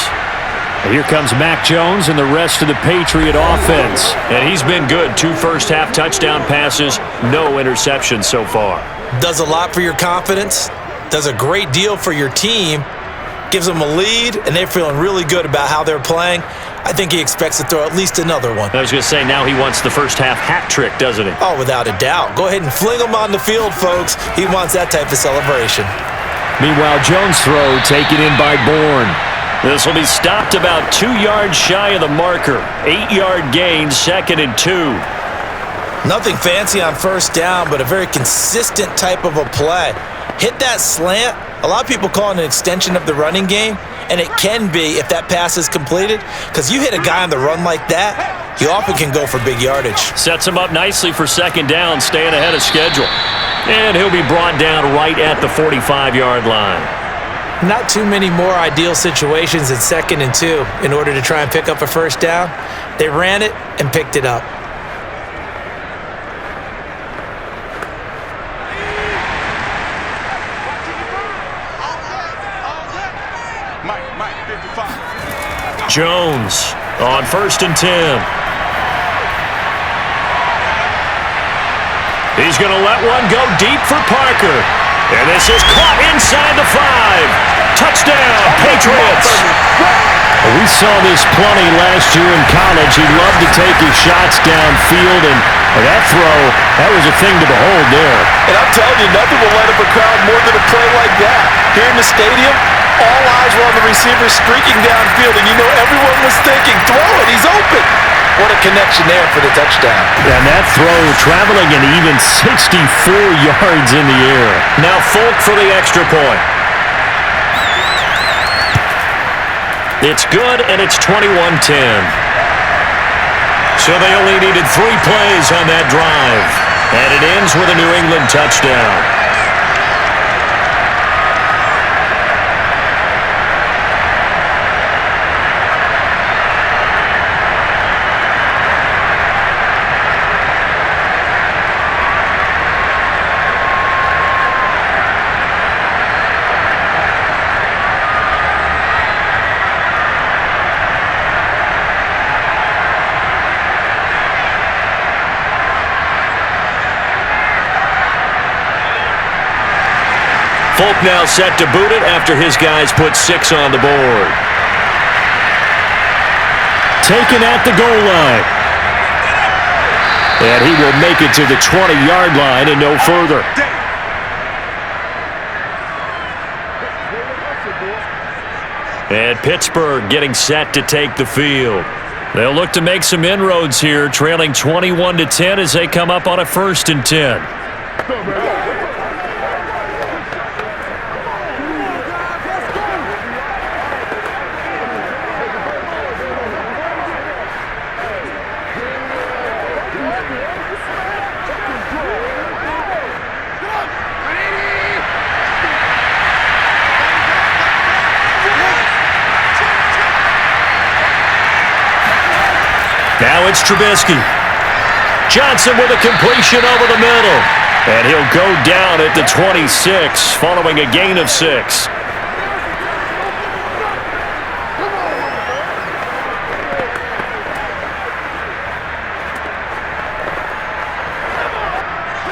Speaker 2: Here comes Mac Jones and the rest of the Patriot offense. And he's been good. 2 first-half touchdown passes, no interceptions so far.
Speaker 3: Does a lot for your confidence. Does a great deal for your team. Gives them a lead, and they're feeling really good about how they're playing. I think he expects to throw at least another one.
Speaker 2: I was going to say, now he wants the first-half hat trick, doesn't he?
Speaker 3: Oh, without a doubt. Go ahead and fling him on the field, folks. He wants that type of celebration.
Speaker 2: Meanwhile, Jones' throw taken in by Bourne. This will be stopped about 2 yards shy of the marker. 8-yard gain, 2nd and 2.
Speaker 3: Nothing fancy on first down, but a very consistent type of a play. Hit that slant. A lot of people call it an extension of the running game, and it can be if that pass is completed, because you hit a guy on the run like that, you often can go for big yardage.
Speaker 2: Sets him up nicely for 2nd down, staying ahead of schedule. And he'll be brought down right at the 45-yard line.
Speaker 3: Not too many more ideal situations in 2nd and 2 in order to try and pick up a first down. They ran it and picked it up.
Speaker 2: Jones on 1st and 10. He's going to let one go deep for Parker. And this is caught inside the 5. Touchdown, Patriots. We saw this plenty last year in college. He loved to take his shots downfield, and that throw, that was a thing to behold there.
Speaker 3: And I'm telling you, nothing will light up a crowd more than a play like that. Here in the stadium, all eyes were on the receiver streaking downfield, and you know everyone was thinking, throw it, he's open. What a connection there for the touchdown.
Speaker 2: And that throw traveling an even 64 yards in the air. Now Folk for the extra point. It's good, and it's 21-10. So they only needed 3 plays on that drive. And it ends with a New England touchdown. Folk now set to boot it after his guys put 6 on the board. Taken at the goal line. And he will make it to the 20-yard line and no further. And Pittsburgh getting set to take the field. They'll look to make some inroads here, trailing 21-10 as they come up on a 1st and 10. Now it's Trubisky. Johnson with a completion over the middle. And he'll go down at the 26 following a gain of 6.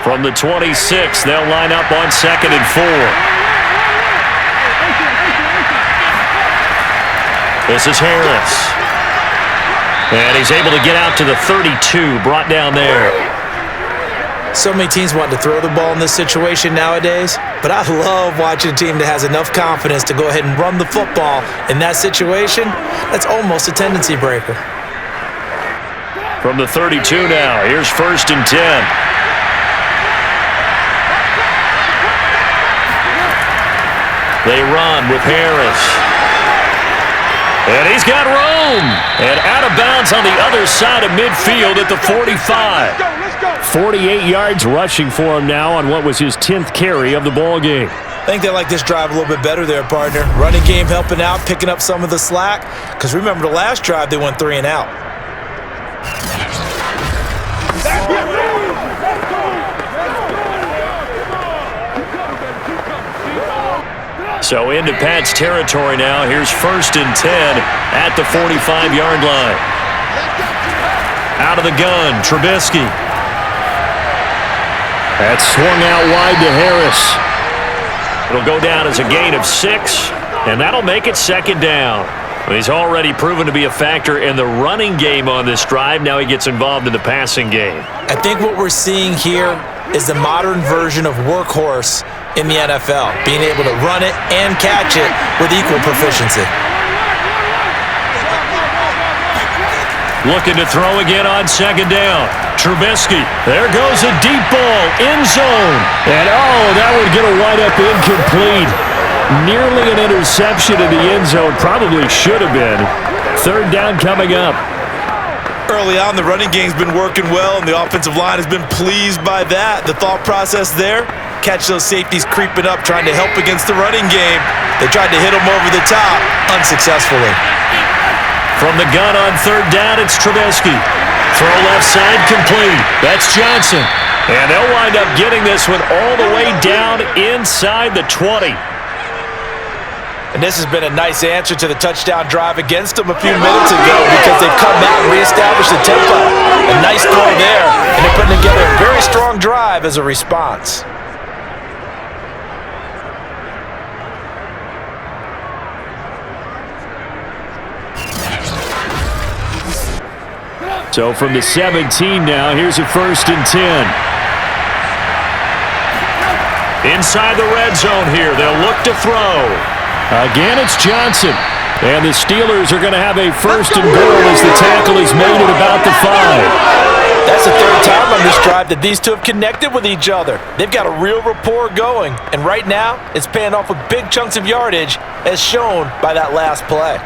Speaker 2: From the 26, they'll line up on 2nd and 4. This is Harris. And he's able to get out to the 32, brought down there.
Speaker 3: So many teams want to throw the ball in this situation nowadays, but I love watching a team that has enough confidence to go ahead and run the football. In that situation, that's almost a tendency breaker.
Speaker 2: From the 32 now, here's 1st and 10. They run with Harris. And he's got room. And out of bounds on the other side of midfield at the 45. 48 yards rushing for him now on what was his 10th carry of the ball game.
Speaker 3: I think they like this drive a little bit better there, partner. Running game helping out, picking up some of the slack. Because remember the last drive, they went 3 and out.
Speaker 2: So into Pat's territory now. Here's 1st and 10 at the 45-yard line. Out of the gun, Trubisky. That's swung out wide to Harris. It'll go down as a gain of 6, and that'll make it 2nd down. He's already proven to be a factor in the running game on this drive. Now he gets involved in the passing game.
Speaker 3: I think what we're seeing here is the modern version of workhorse in the NFL, being able to run it and catch it with equal proficiency.
Speaker 2: Looking to throw again on 2nd down. Trubisky. There goes a deep ball. End zone. And, that would get a wide-up incomplete. Nearly an interception in the end zone. Probably should have been. 3rd down coming up.
Speaker 3: Early on, the running game's been working well, and the offensive line has been pleased by that. The thought process there, catch those safeties creeping up, trying to help against the running game. They tried to hit them over the top, unsuccessfully.
Speaker 2: From the gun on 3rd down, it's Trubisky. Throw left side complete. That's Johnson. And they'll wind up getting this one all the way down inside the 20.
Speaker 3: And this has been a nice answer to the touchdown drive against them a few minutes ago because they've come out and reestablished the tempo. A nice throw there, and they're putting together a very strong drive as a response.
Speaker 2: So from the 17 now, here's a 1st and 10. Inside the red zone here, they'll look to throw. Again, it's Johnson. And the Steelers are going to have a 1st and goal as the tackle is made at about the 5.
Speaker 3: That's the 3rd time on this drive that these two have connected with each other. They've got a real rapport going. And right now, it's paying off with big chunks of yardage as shown by that last play.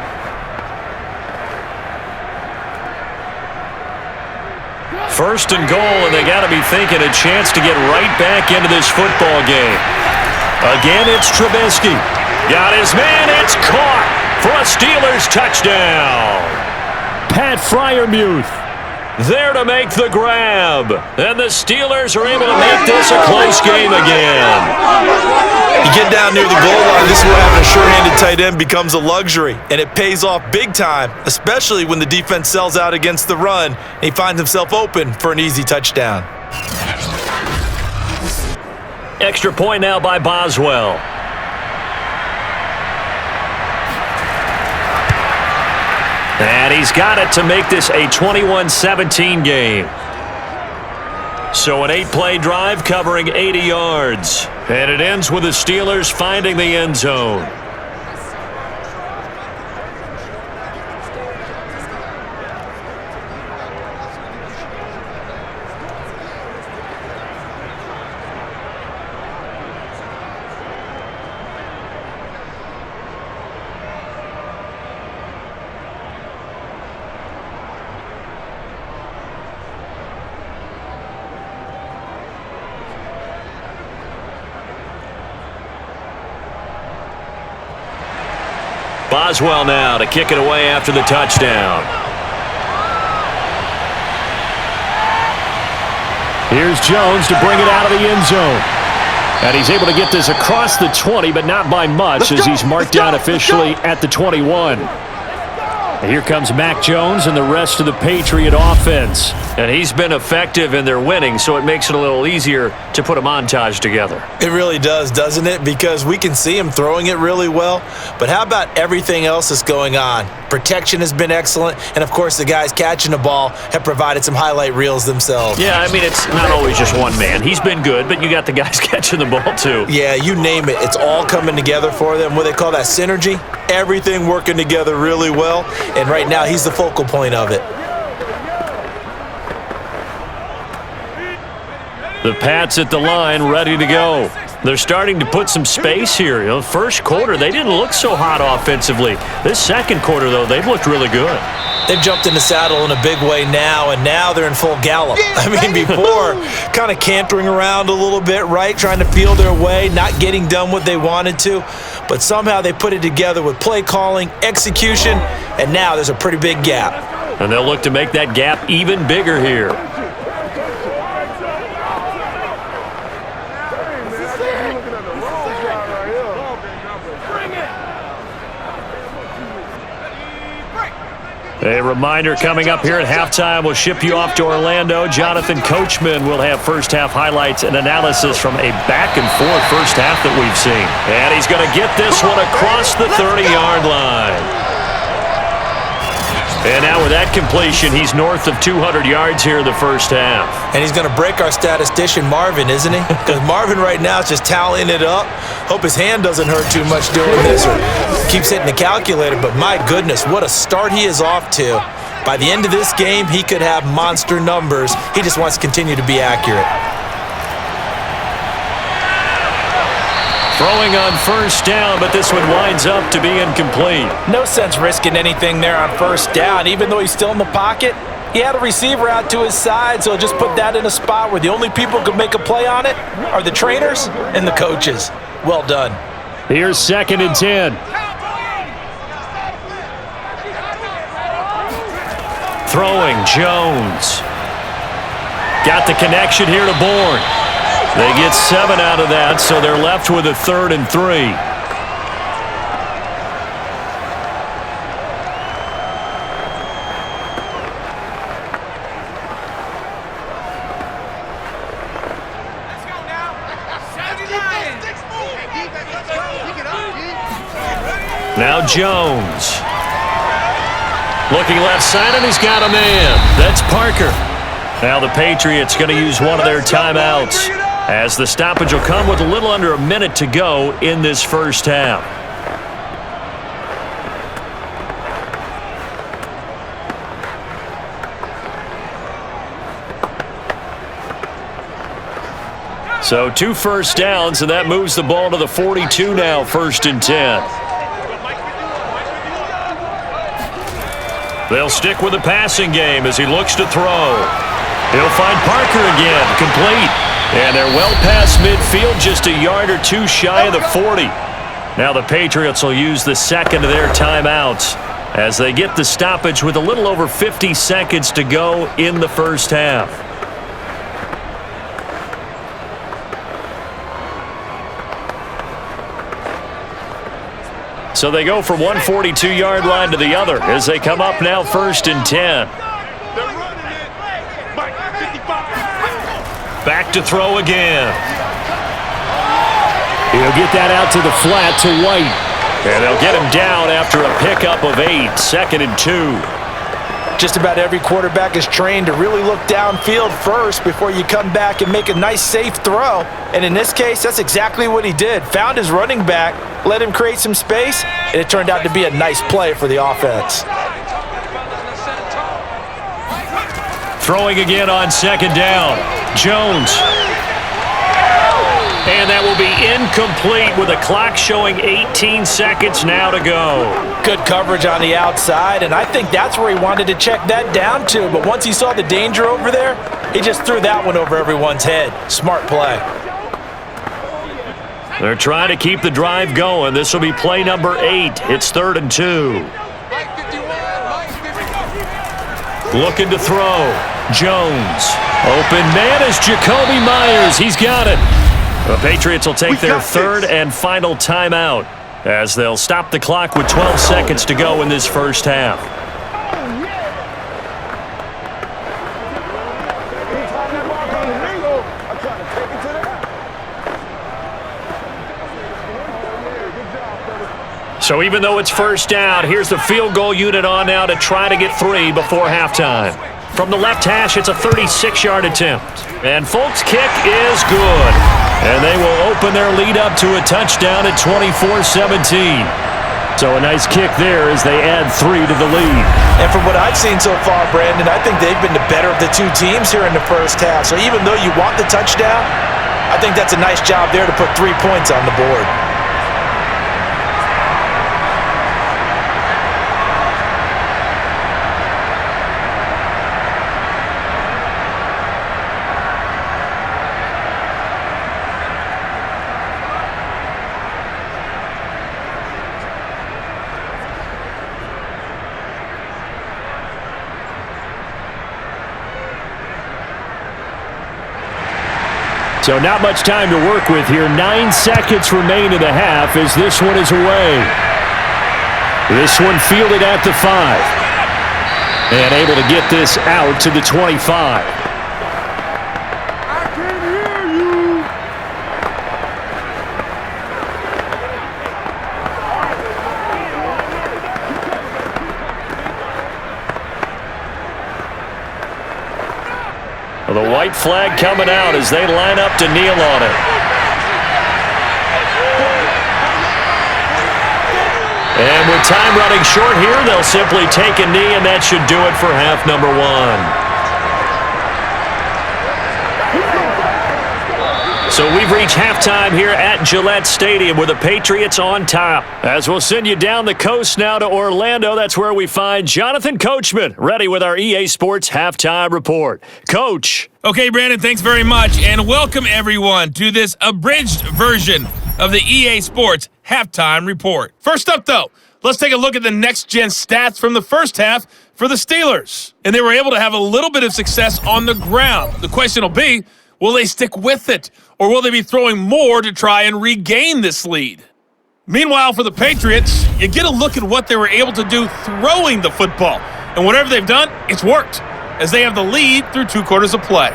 Speaker 2: First and goal, and they got to be thinking a chance to get right back into this football game. Again, it's Trubisky. Got his man. It's caught for a Steelers touchdown. Pat Freiermuth there to make the grab. And the Steelers are able to make this a close game again.
Speaker 3: You get down near the goal line, this is where having a sure-handed tight end becomes a luxury. And it pays off big time, especially when the defense sells out against the run. And he finds himself open for an easy touchdown.
Speaker 2: Extra point now by Boswell. And he's got it to make this a 21-17 game. So an 8-play drive covering 80 yards. And it ends with the Steelers finding the end zone. Boswell now to kick it away after the touchdown. Here's Jones to bring it out of the end zone. And he's able to get this across the 20, but not by much as he's marked down officially at the 21. Here comes Mac Jones and the rest of the Patriot offense.
Speaker 6: And he's been effective in their winning, so it makes it a little easier to put a montage together.
Speaker 3: It really does, doesn't it? Because we can see him throwing it really well. But how about everything else that's going on? Protection has been excellent. And, of course, the guys catching the ball have provided some highlight reels themselves.
Speaker 6: Yeah, I mean, it's not always just one man. He's been good, but you got the guys catching the ball, too.
Speaker 3: Yeah, you name it. It's all coming together for them. What they call that synergy. Everything working together really well. And right now, he's the focal point of it.
Speaker 2: The Pats at the line, ready to go. They're starting to put some space here. You know, first quarter, they didn't look so hot offensively. This second quarter, though, they've looked really good.
Speaker 3: They've jumped in the saddle in a big way now, and now they're in full gallop. I mean, before, kind of cantering around a little bit, right, trying to feel their way, not getting done what they wanted to. But somehow they put it together with play calling, execution, and now there's a pretty big gap.
Speaker 2: And they'll look to make that gap even bigger here. A reminder coming up here at halftime. We'll ship you off to Orlando. Jonathan Coachman will have first-half highlights and analysis from a back-and-forth first half that we've seen. And he's going to get this one across the 30-yard line. And now with that completion, he's north of 200 yards here in the first half.
Speaker 3: And he's going to break our statistician Marvin, isn't he? Because Marvin right now is just tallying it up. Hope his hand doesn't hurt too much doing this or keeps hitting the calculator. But my goodness, what a start he is off to. By the end of this game, he could have monster numbers. He just wants to continue to be accurate.
Speaker 2: Throwing on first down, but this one winds up to be incomplete.
Speaker 3: No sense risking anything there on first down. Even though he's still in the pocket, he had a receiver out to his side, so just put that in a spot where the only people who can make a play on it are the trainers and the coaches. Well done.
Speaker 2: Here's 2nd and 10. Throwing, Jones. Got the connection here to Bourne. They get 7 out of that, so they're left with a 3rd and 3. Now Jones. Looking left side, and he's got a man. That's Parker. Now the Patriots going to use one of their timeouts, as the stoppage will come with a little under a minute to go in this first half. So 2 first downs, and that moves the ball to the 42 now, 1st and 10. They'll stick with the passing game as he looks to throw. He'll find Parker again, complete. And they're well past midfield, just a yard or 2 shy of the 40. Now the Patriots will use the 2nd of their timeouts as they get the stoppage with a little over 50 seconds to go in the first half. So they go from one 42-yard line to the other as they come up now 1st and 10. Back to throw again. He'll get that out to the flat to White. And they'll get him down after a pickup of 8, 2nd and 2.
Speaker 3: Just about every quarterback is trained to really look downfield first before you come back and make a nice, safe throw. And in this case, that's exactly what he did. Found his running back, let him create some space, and it turned out to be a nice play for the offense.
Speaker 2: Throwing again on 2nd down. Jones. And that will be incomplete with a clock showing 18 seconds now to go.
Speaker 3: Good coverage on the outside, and I think that's where he wanted to check that down to. But once he saw the danger over there, he just threw that one over everyone's head. Smart play.
Speaker 2: They're trying to keep the drive going. This will be play number 8. It's 3rd and 2. Looking to throw. Jones. Open man is Jacoby Myers. He's got it. The Patriots will take their third and final timeout as they'll stop the clock with 12 seconds to go in this first half. So even though it's first down, here's the field goal unit on now to try to get 3 before halftime. From the left hash, it's a 36-yard attempt. And Folk's kick is good. And they will open their lead up to a touchdown at 24-17. So a nice kick there as they add 3 to the lead.
Speaker 3: And from what I've seen so far, Brandon, I think they've been the better of the two teams here in the first half. So even though you want the touchdown, I think that's a nice job there to put 3 points on the board.
Speaker 2: So not much time to work with here. 9 seconds remain in the half as this one is away. This one fielded at the 5. And able to get this out to the 25.
Speaker 4: I can hear you.
Speaker 2: The white flag coming out as they line up to kneel on it. And with time running short here, they'll simply take a knee, and that should do it for half number 1. So we've reached halftime here at Gillette Stadium with the Patriots on top. As we'll send you down the coast now to Orlando, that's where we find Jonathan Coachman, ready with our EA Sports Halftime Report. Coach.
Speaker 7: Okay, Brandon, thanks very much, and welcome everyone to this abridged version of the EA Sports Halftime Report. First up, though, let's take a look at the next-gen stats from the first half for the Steelers. And they were able to have a little bit of success on the ground. The question will be, will they stick with it, or will they be throwing more to try and regain this lead? Meanwhile, for the Patriots, you get a look at what they were able to do throwing the football. And whatever they've done, it's worked, as they have the lead through 2 quarters of play.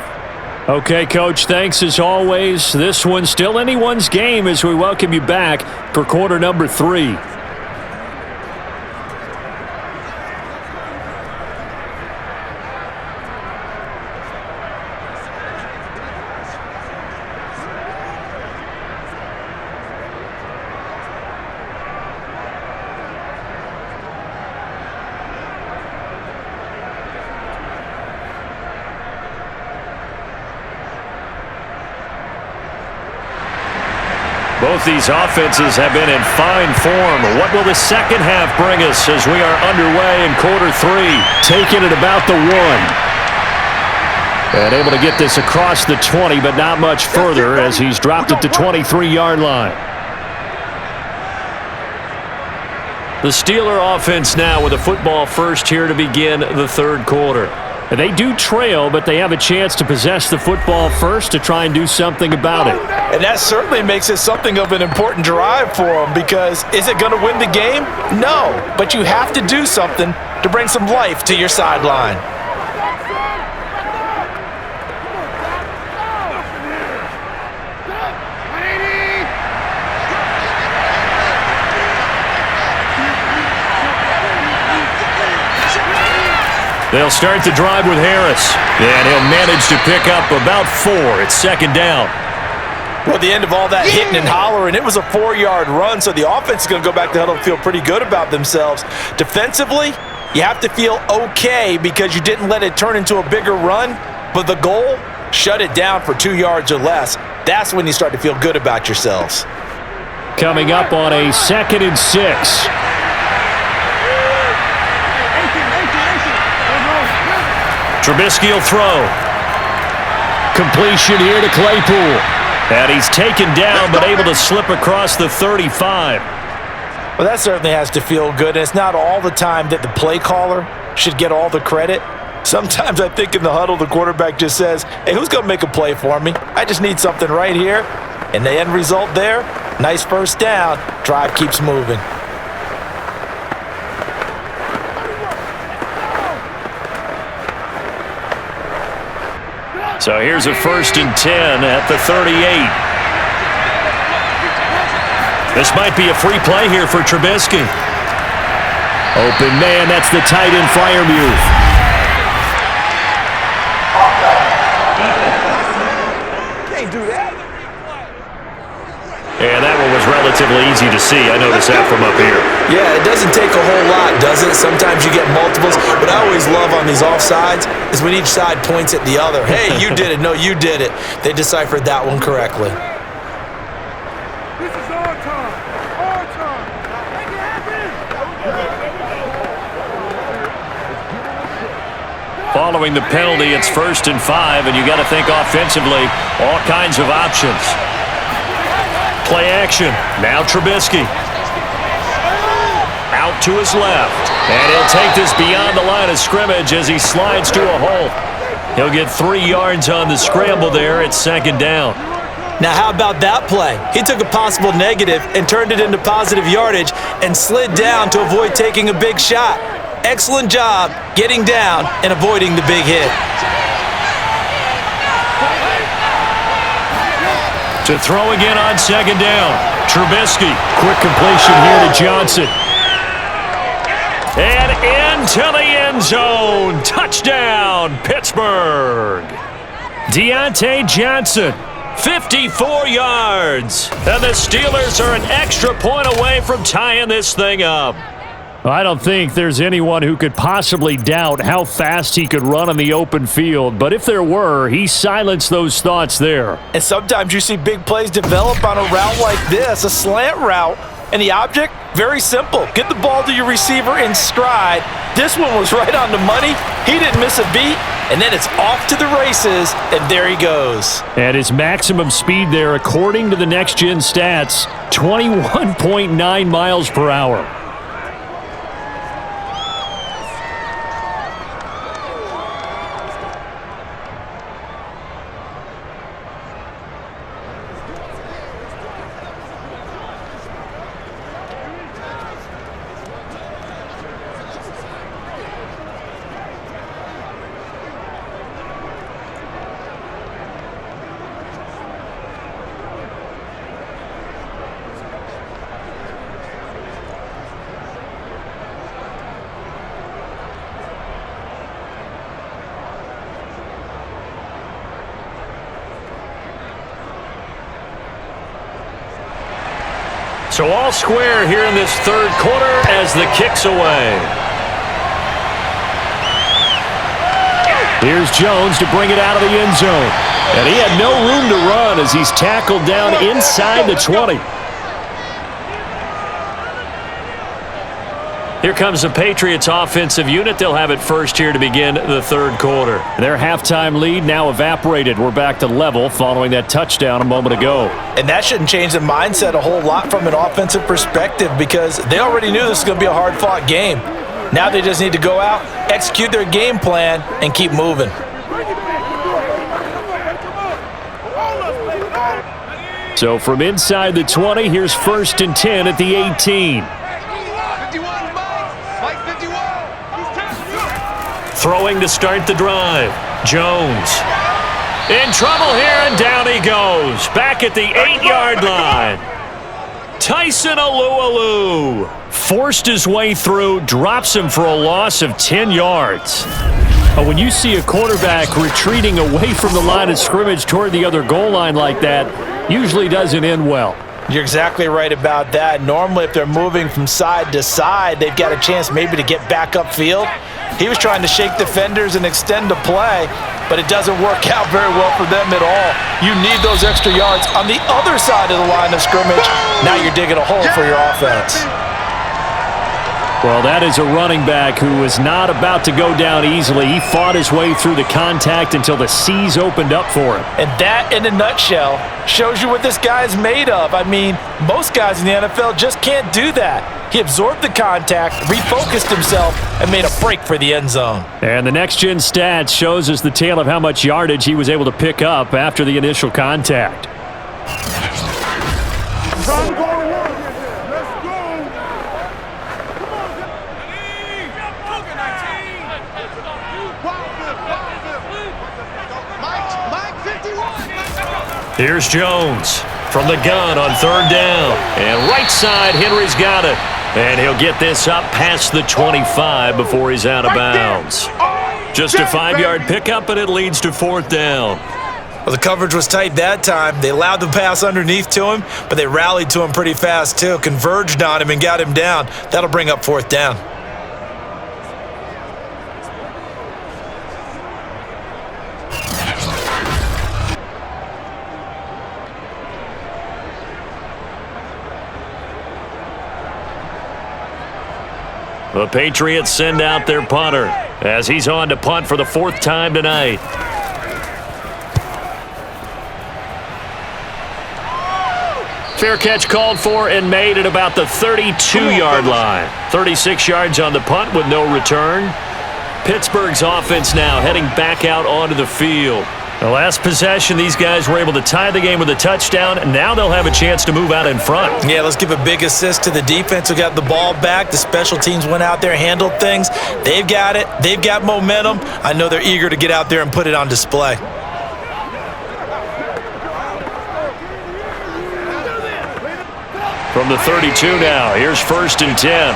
Speaker 2: Okay, Coach, thanks as always. This one's still anyone's game as we welcome you back for quarter number 3. Both these offenses have been in fine form. What will the second half bring us as we are underway in quarter 3? Taking it about the 1. And able to get this across the 20, but not much further as he's dropped at the 23-yard line. The Steeler offense now with a football first here to begin the third quarter. And they do trail, but they have a chance to possess the football first to try and do something about it.
Speaker 3: And that certainly makes it something of an important drive for them, because is it going to win the game? No, but you have to do something to bring some life to your sideline.
Speaker 2: They'll start the drive with Harris, and he'll manage to pick up about 4. It's second down.
Speaker 3: Well, at the end of all that hitting and hollering, it was a 4-yard run, so the offense is going to go back to huddle and feel pretty good about themselves. Defensively, you have to feel okay because you didn't let it turn into a bigger run, but the goal, shut it down for 2 yards or less. That's when you start to feel good about yourselves.
Speaker 2: Coming up on a 2nd and 6. Trubisky will throw. Completion here to Claypool. And he's taken down, but able to slip across the 35.
Speaker 3: Well, that certainly has to feel good. And it's not all the time that the play caller should get all the credit. Sometimes I think in the huddle, the quarterback just says, hey, who's going to make a play for me? I just need something right here. And the end result there, nice first down. Drive keeps moving.
Speaker 2: So here's a 1st and 10 at the 38. This might be a free play here for Trubisky. Open man, that's the tight end Freiermuth.
Speaker 5: Can't do that.
Speaker 2: And that one was relatively easy to see. I noticed that from up here.
Speaker 3: Yeah, it doesn't take a whole lot, does it? Sometimes you get multiples. What I always love on these offsides is when each side points at the other. Hey, you did it. No, you did it. They deciphered that one correctly.
Speaker 4: This is our time. Our time. Make it happen.
Speaker 2: Following the penalty, it's 1st and 5, and you got to think offensively, all kinds of options. Play action. Now Trubisky. Out to his left. And he'll take this beyond the line of scrimmage as he slides to a hole. He'll get 3 yards on the scramble there. It's 2nd down.
Speaker 3: Now, how about that play? He took a possible negative and turned it into positive yardage and slid down to avoid taking a big shot. Excellent job getting down and avoiding the big hit.
Speaker 2: To throw again on 2nd down. Trubisky. Quick completion here to Johnson. And into the end zone. Touchdown, Pittsburgh. Deontay Johnson, 54 yards. And the Steelers are an extra point away from tying this thing up. I don't think there's anyone who could possibly doubt how fast he could run on the open field, but if there were, he silenced those thoughts there.
Speaker 3: And sometimes you see big plays develop on a route like this, a slant route, and the object, very simple. Get the ball to your receiver in stride. This one was right on the money. He didn't miss a beat, and then it's off to the races, and there he goes.
Speaker 2: And his maximum speed there, according to the next-gen stats, 21.9 miles per hour. So all square here in this 3rd quarter as the kick's away. Here's Jones to bring it out of the end zone. And he had no room to run as he's tackled down inside the 20. Here comes the Patriots offensive unit. They'll have it first here to begin the 3rd quarter. Their halftime lead now evaporated. We're back to level following that touchdown a moment ago.
Speaker 3: And that shouldn't change the mindset a whole lot from an offensive perspective because they already knew this was going to be a hard-fought game. Now they just need to go out, execute their game plan, and keep moving.
Speaker 2: So from inside the 20, here's 1st and 10 at the 18. Throwing to start the drive. Jones. In trouble here, and down he goes. Back at the 8-yard line. Tyson Alualu forced his way through, drops him for a loss of 10 yards. But when you see a quarterback retreating away from the line of scrimmage toward the other goal line like that, usually doesn't end well.
Speaker 3: You're exactly right about that. Normally, if they're moving from side to side, they've got a chance maybe to get back upfield. He was trying to shake defenders and extend the play, but it doesn't work out very well for them at all. You need those extra yards on the other side of the line of scrimmage. Now you're digging a hole for your offense.
Speaker 2: Well, that is a running back who was not about to go down easily. He fought his way through the contact until the seas opened up for him.
Speaker 3: And that, in a nutshell, shows you what this guy is made of. I mean, most guys in the NFL just can't do that. He absorbed the contact, refocused himself, and made a break for the end zone.
Speaker 2: And the next-gen stats shows us the tale of how much yardage he was able to pick up after the initial contact.
Speaker 4: Time to go to work. Let's go.
Speaker 5: Mike 51.
Speaker 2: Here's Jones from the gun on third down. And right side, Henry's got it. And he'll get this up past the 25 before he's out of bounds. Just a 5-yard pickup, and it leads to fourth down.
Speaker 3: Well, the coverage was tight that time. They allowed the pass underneath to him, but they rallied to him pretty fast, too. Converged on him and got him down. That'll bring up fourth down.
Speaker 2: The Patriots send out their punter as he's on to punt for the fourth time tonight. Fair catch called for and made at about the 32-yard line. 36 yards on the punt with no return. Pittsburgh's offense now heading back out onto the field. The last possession, these guys were able to tie the game with a touchdown, and now they'll have a chance to move out in front.
Speaker 3: Yeah, let's give a big assist to the defense who got the ball back. The special teams went out there, handled things. They've got it. They've got momentum. I know they're eager to get out there and put it on display.
Speaker 2: From the 32 now, here's 1st and 10.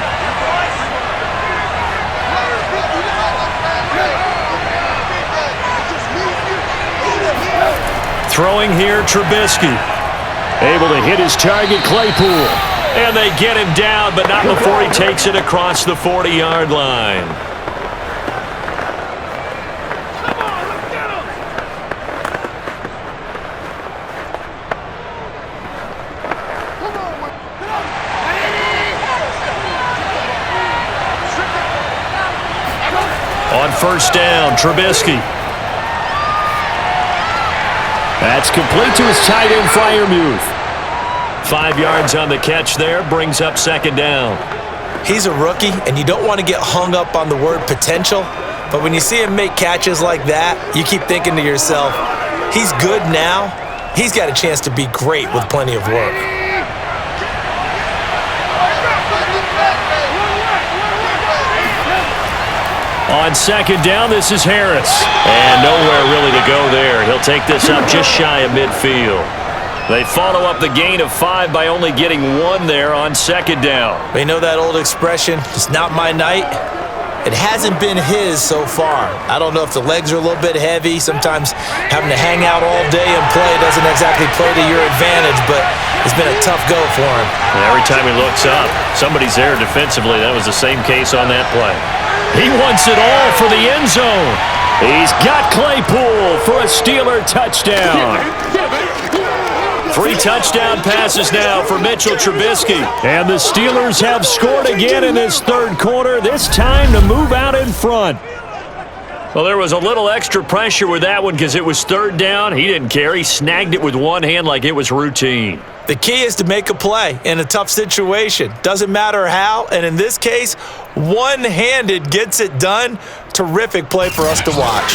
Speaker 2: Throwing here, Trubisky. Able to hit his target, Claypool. And they get him down, but not before he takes it across the 40-yard line. On 1st down, Trubisky. That's complete to his tight end, Freiermuth. 5 yards on the catch there, brings up 2nd down.
Speaker 3: He's a rookie, and you don't want to get hung up on the word potential, but when you see him make catches like that, you keep thinking to yourself, he's good now. He's got a chance to be great with plenty of work.
Speaker 2: On 2nd down, this is Harris. And nowhere really to go there. He'll take this up just shy of midfield. They follow up the gain of 5 by only getting 1 there on 2nd down.
Speaker 3: You know that old expression, it's not my night? It hasn't been his so far. I don't know if the legs are a little bit heavy. Sometimes having to hang out all day and play doesn't exactly play to your advantage, but it's been a tough go for him.
Speaker 2: Every time he looks up, somebody's there defensively. That was the same case on that play. He wants it all for the end zone. He's got Claypool for a Steeler touchdown. 3 touchdown passes now for Mitchell Trubisky. And the Steelers have scored again in this 3rd quarter, this time to move out in front. Well, there was a little extra pressure with that one because it was 3rd down. He didn't care. He snagged it with one hand like it was routine.
Speaker 3: The key is to make a play in a tough situation. Doesn't matter how, and in this case, one-handed gets it done. Terrific play for us to watch.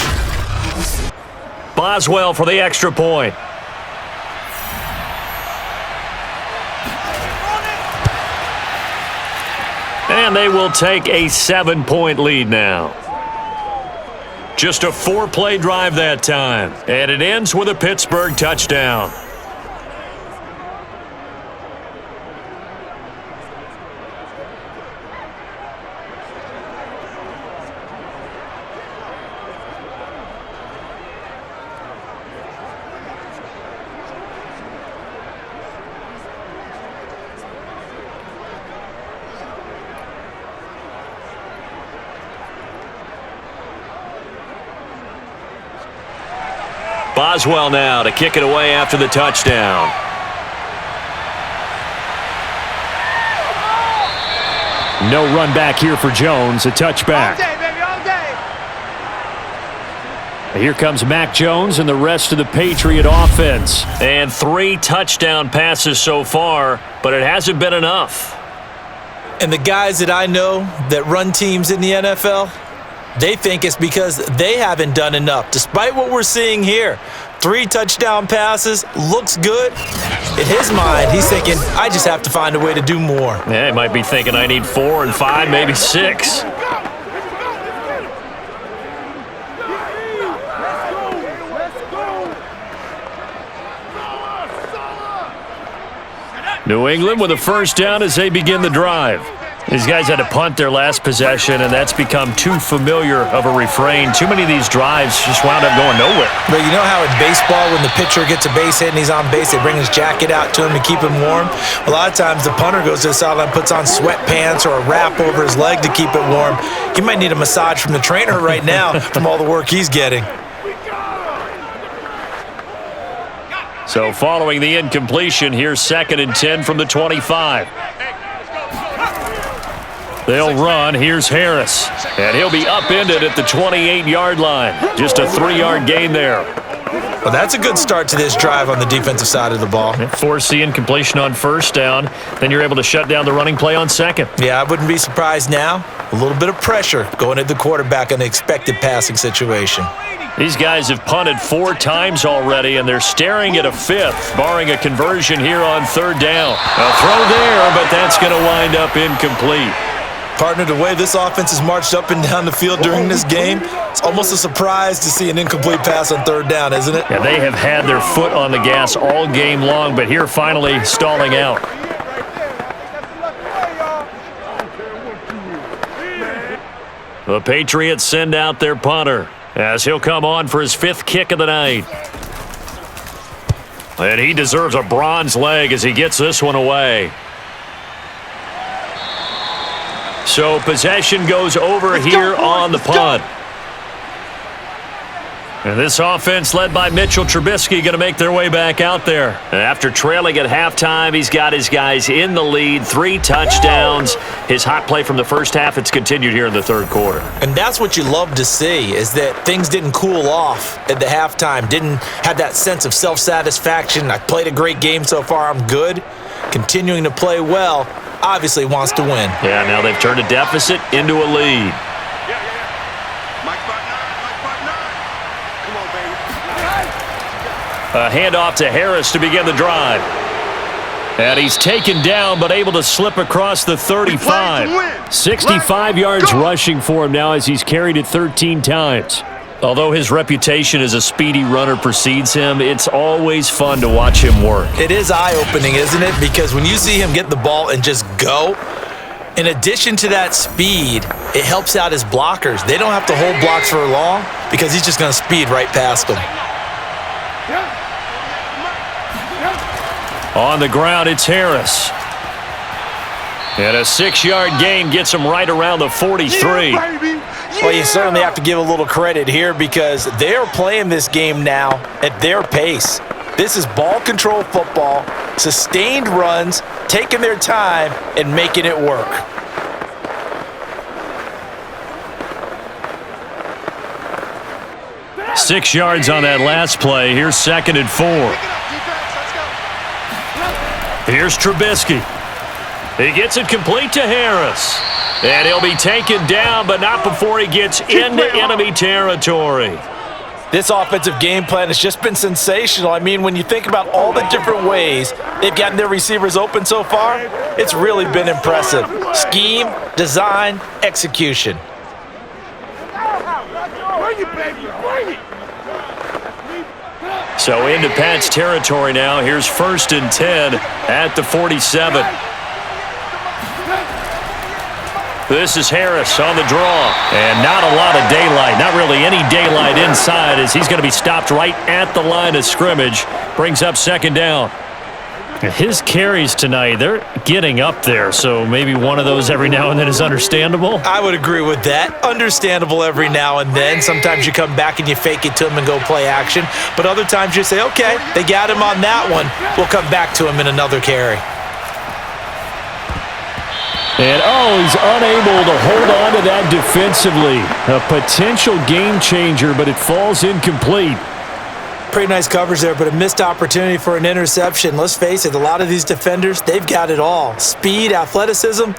Speaker 2: Boswell for the extra point. And they will take a 7-point lead now. Just a 4-play drive that time. And it ends with a Pittsburgh touchdown. Boswell now to kick it away after the touchdown. No run back here for Jones. A touchback.
Speaker 5: All day, baby, all day.
Speaker 2: Here comes Mac Jones and the rest of the Patriot offense.
Speaker 6: And 3 touchdown passes so far, but it hasn't been enough.
Speaker 3: And the guys that I know that run teams in the NFL, they think it's because they haven't done enough. Despite what we're seeing here, 3 touchdown passes, looks good. In his mind, he's thinking, I just have to find a way to do more.
Speaker 6: Yeah, he might be thinking I need 4 and 5, maybe 6. New England with a first down as they begin the drive. These guys had to punt their last possession, and that's become too familiar of a refrain. Too many of these drives just wound up going nowhere.
Speaker 3: But you know how in baseball, when the pitcher gets a base hit and he's on base, they bring his jacket out to him to keep him warm? A lot of times the punter goes to the sideline, puts on sweatpants or a wrap over his leg to keep it warm. He might need a massage from the trainer right now from all the work he's getting.
Speaker 6: So following the incompletion, here's 2nd and 10 from the 25. They'll run. Here's Harris. And he'll be upended at the 28-yard line. Just a 3-yard gain there.
Speaker 3: Well, that's a good start to this drive on the defensive side of the ball.
Speaker 6: Force the incompletion on first down. Then you're able to shut down the running play on second.
Speaker 3: Yeah, I wouldn't be surprised now. A little bit of pressure going at the quarterback in an expected passing situation.
Speaker 6: These guys have punted 4 times already, and they're staring at a 5th, barring a conversion here on 3rd down. A throw there, but that's going to wind up incomplete.
Speaker 3: Partner, the way this offense has marched up and down the field during this game, it's almost a surprise to see an incomplete pass on 3rd down, isn't it?
Speaker 6: Yeah, they have had their foot on the gas all game long, but here finally stalling out. The Patriots send out their punter as he'll come on for his 5th kick of the night. And he deserves a bronze leg as he gets this one away. So possession goes over here on the punt. And this offense led by Mitchell Trubisky going to make their way back out there. And after trailing at halftime, he's got his guys in the lead, 3 touchdowns. His hot play from the first half, it's continued here in the 3rd quarter.
Speaker 3: And that's what you love to see, is that things didn't cool off at the halftime, didn't have that sense of self-satisfaction. I played a great game so far, I'm good. Continuing to play well, obviously wants to win.
Speaker 6: Yeah, now they've turned a deficit into a lead. A handoff to Harris to begin the drive. And he's taken down, but able to slip across the 35. 65 yards rushing for him now as he's carried it 13 times. Although his reputation as a speedy runner precedes him, it's always fun to watch him work.
Speaker 3: It is eye-opening, isn't it? Because when you see him get the ball and just go, in addition to that speed, it helps out his blockers. They don't have to hold blocks for long because he's just going to speed right past them.
Speaker 6: On the ground, it's Harris. And a 6-yard gain gets him right around the 43.
Speaker 3: Well, you certainly have to give a little credit here because they're playing this game now at their pace. This is ball control football, sustained runs, taking their time, and making it work.
Speaker 6: Six yards on that last play. Here's 2nd and 4. Here's Trubisky. He gets it complete to Harris. And he'll be taken down, but not before he gets into enemy territory.
Speaker 3: This offensive game plan has just been sensational. I mean, when you think about all the different ways they've gotten their receivers open so far, it's really been impressive. Scheme, design, execution.
Speaker 6: So into Pat's territory now. Here's 1st and 10 at the 47. This is Harris on the draw. And not a lot of daylight. Not really any daylight inside as he's going to be stopped right at the line of scrimmage. Brings up 2nd down. His carries tonight, they're getting up there, so maybe one of those every now and then is understandable.
Speaker 3: I would agree with that. Understandable every now and then. Sometimes you come back and you fake it to him and go play action. But other times you say, okay, they got him on that one. We'll come back to him in another carry.
Speaker 6: And, he's unable to hold on to that defensively. A potential game changer, but it falls incomplete.
Speaker 3: Pretty nice coverage there, but a missed opportunity for an interception. Let's face it, a lot of these defenders, they've got it all. Speed, athleticism,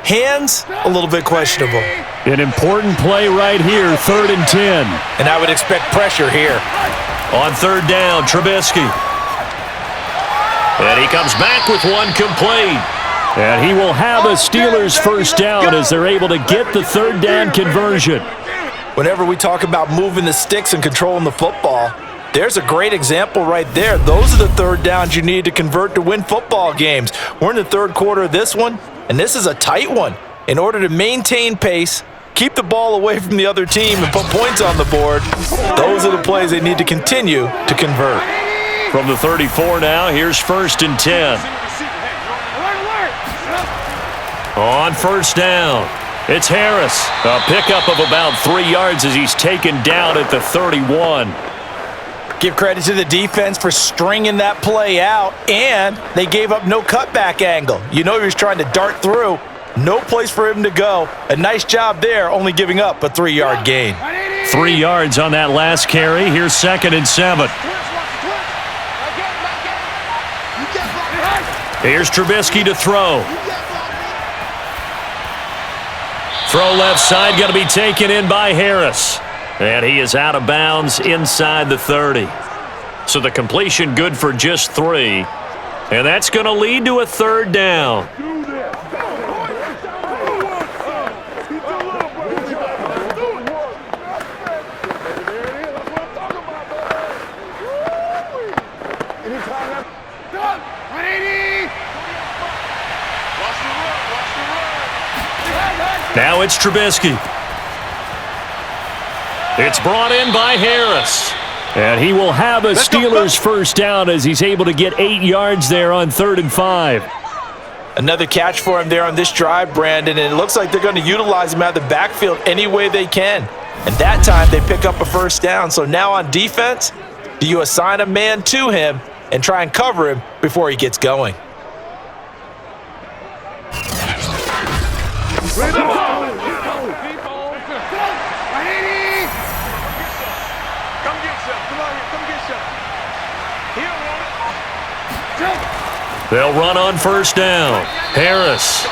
Speaker 3: hands, a little bit questionable.
Speaker 6: An important play right here, 3rd and 10.
Speaker 3: And I would expect pressure here.
Speaker 2: On 3rd down, Trubisky. And he comes back with one complete.
Speaker 6: And he will have a Steelers first down as they're able to get the 3rd down conversion.
Speaker 3: Whenever we talk about moving the sticks and controlling the football, there's a great example right there. Those are the 3rd downs you need to convert to win football games. We're in the 3rd quarter of this one, and this is a tight one. In order to maintain pace, keep the ball away from the other team, and put points on the board, those are the plays they need to continue to convert.
Speaker 2: From the 34 now, here's 1st and 10. On 1st down, it's Harris. A pickup of about 3 yards as he's taken down at the 31.
Speaker 3: Give credit to the defense for stringing that play out, and they gave up no cutback angle. You know he was trying to dart through. No place for him to go. A nice job there, only giving up a 3-yard gain.
Speaker 6: 3 yards on that last carry. Here's 2nd and 7. Here's Trubisky to throw. Throw left side, going to be taken in by Harris. And he is out of bounds inside the 30. So the completion good for just 3. And that's going to lead to a 3rd down. Now it's Trubisky. It's brought in by Harris. And he will have a Steelers first down as he's able to get 8 yards there on 3rd and 5.
Speaker 3: Another catch for him there on this drive, Brandon, and it looks like they're going to utilize him out of the backfield any way they can. And that time they pick up a first down. So now on defense, do you assign a man to him and try and cover him before he gets going?
Speaker 2: They'll run on 1st down. Harris.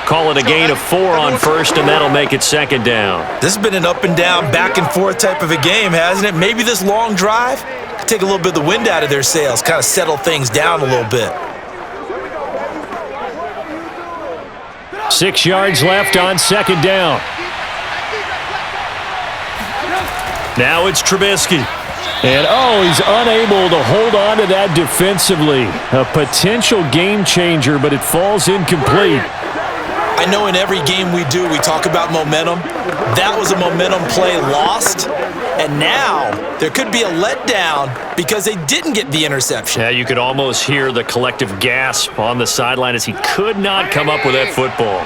Speaker 2: Call it a gain of 4 on 1st, and that'll make it 2nd down.
Speaker 3: This has been an up and down, back and forth type of a game, hasn't it? Maybe this long drive could take a little bit of the wind out of their sails, kind of settle things down a little bit.
Speaker 6: 6 yards left on 2nd down.
Speaker 2: Now it's Trubisky.
Speaker 6: And, he's unable to hold on to that defensively. A potential game changer, but it falls incomplete.
Speaker 3: I know in every game we do, we talk about momentum. That was a momentum play lost. And now there could be a letdown because they didn't get the interception.
Speaker 2: Yeah, you could almost hear the collective gasp on the sideline as he could not come up with that football.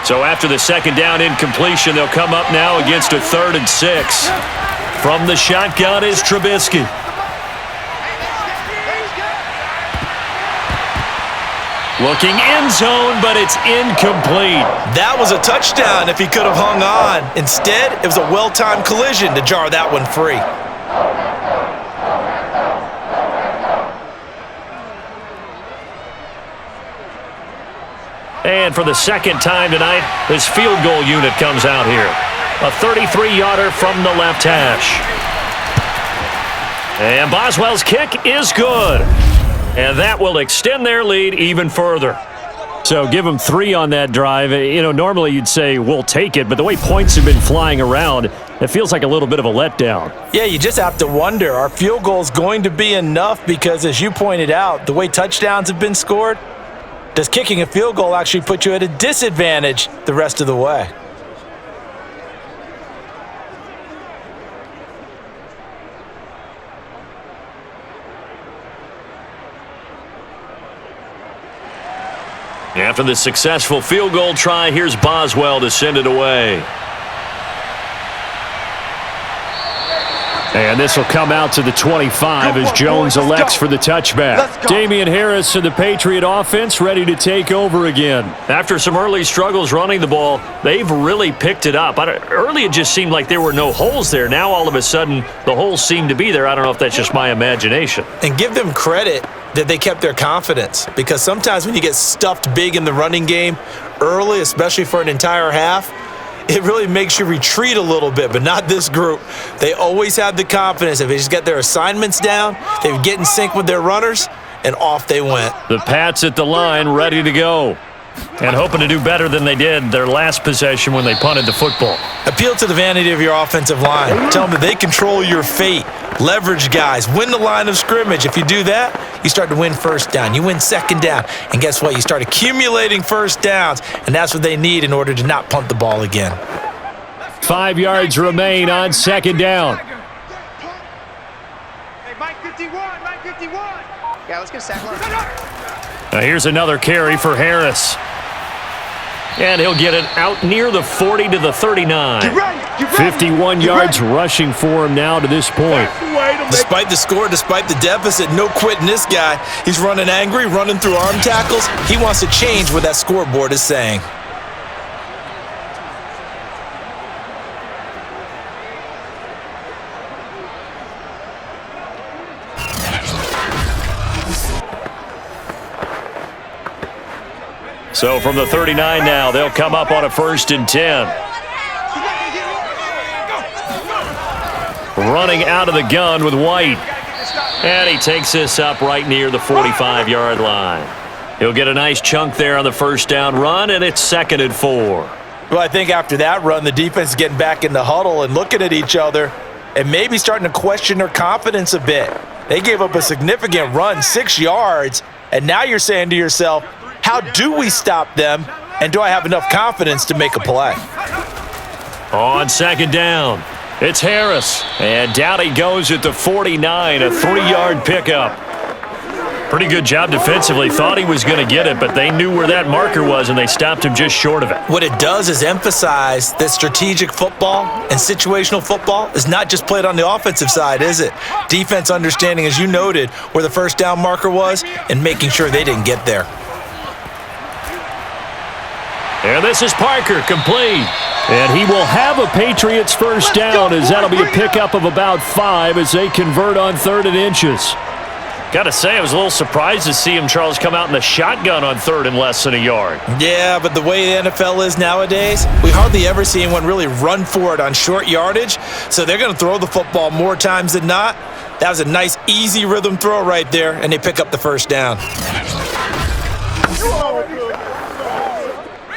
Speaker 2: So after the 2nd down incompletion, they'll come up now against a 3rd and 6. From the shotgun is Trubisky. Looking end zone, but it's incomplete.
Speaker 3: That was a touchdown if he could have hung on. Instead, it was a well-timed collision to jar that one free.
Speaker 2: And for the 2nd time tonight, this field goal unit comes out here. A 33-yarder from the left hash. And Boswell's kick is good. And that will extend their lead even further.
Speaker 6: So give them 3 on that drive. You know, normally you'd say, we'll take it, but the way points have been flying around, it feels like a little bit of a letdown.
Speaker 3: Yeah, you just have to wonder, are field goals going to be enough? Because as you pointed out, the way touchdowns have been scored, does kicking a field goal actually put you at a disadvantage the rest of the way?
Speaker 2: After the successful field goal try, here's Boswell to send it away.
Speaker 6: And this will come out to the 25 as Jones elects for the touchback. Damian Harris and the Patriot offense ready to take over again.
Speaker 2: After some early struggles running the ball, they've really picked it up. Early it just seemed like there were no holes there. Now all of a sudden the holes seem to be there. I don't know if that's just my imagination.
Speaker 3: And give them credit that they kept their confidence, because sometimes when you get stuffed big in the running game early, especially for an entire half, it really makes you retreat a little bit, but not this group. They always have the confidence. If they just get their assignments down, they would get in sync with their runners, and off they went.
Speaker 6: The Pats at the line, ready to go.
Speaker 2: And hoping to do better than they did their last possession when they punted the football.
Speaker 3: Appeal to the vanity of your offensive line. Tell them that they control your fate. Leverage guys. Win the line of scrimmage. If you do that, you start to win first down. You win second down. And guess what? You start accumulating first downs. And that's what they need in order to not punt the ball again.
Speaker 6: 5 yards remain on second down.
Speaker 5: Hey, Mike 51, Mike 51. Yeah, let's get a sack line.
Speaker 6: Now here's another carry for Harris.
Speaker 2: And he'll get it out near the 40 to the 39.
Speaker 5: Get ready.
Speaker 6: 51 yards rushing for him now to this point.
Speaker 3: Despite the score, despite the deficit, no quitting this guy. He's running angry, running through arm tackles. He wants to change what that scoreboard is saying.
Speaker 2: So from the 39 now, they'll come up on a 1st and 10. Running out of the gun with White. And he takes this up right near the 45-yard line. He'll get a nice chunk there on the first down run, and it's 2nd and 4.
Speaker 3: Well, I think after that run, the defense is getting back in the huddle and looking at each other and maybe starting to question their confidence a bit. They gave up a significant run, 6 yards, and now you're saying to yourself, how do we stop them, and do I have enough confidence to make a play?
Speaker 2: On 2nd down, it's Harris. And down he goes at the 49, a 3-yard pickup. Pretty good job defensively. Thought he was going to get it, but they knew where that marker was, and they stopped him just short of it.
Speaker 3: What it does is emphasize that strategic football and situational football is not just played on the offensive side, is it? Defense understanding, as you noted, where the first down marker was and making sure they didn't get there.
Speaker 2: And this is Parker, complete.
Speaker 6: And he will have a Patriots first down, as that'll be a pickup of about 5 as they convert on 3rd and inches.
Speaker 2: Got to say, I was a little surprised to see him, Charles, come out in the shotgun on 3rd and less than a yard.
Speaker 3: Yeah, but the way the NFL is nowadays, we hardly ever see anyone really run for it on short yardage, so they're going to throw the football more times than not. That was a nice, easy rhythm throw right there, and they pick up the first down.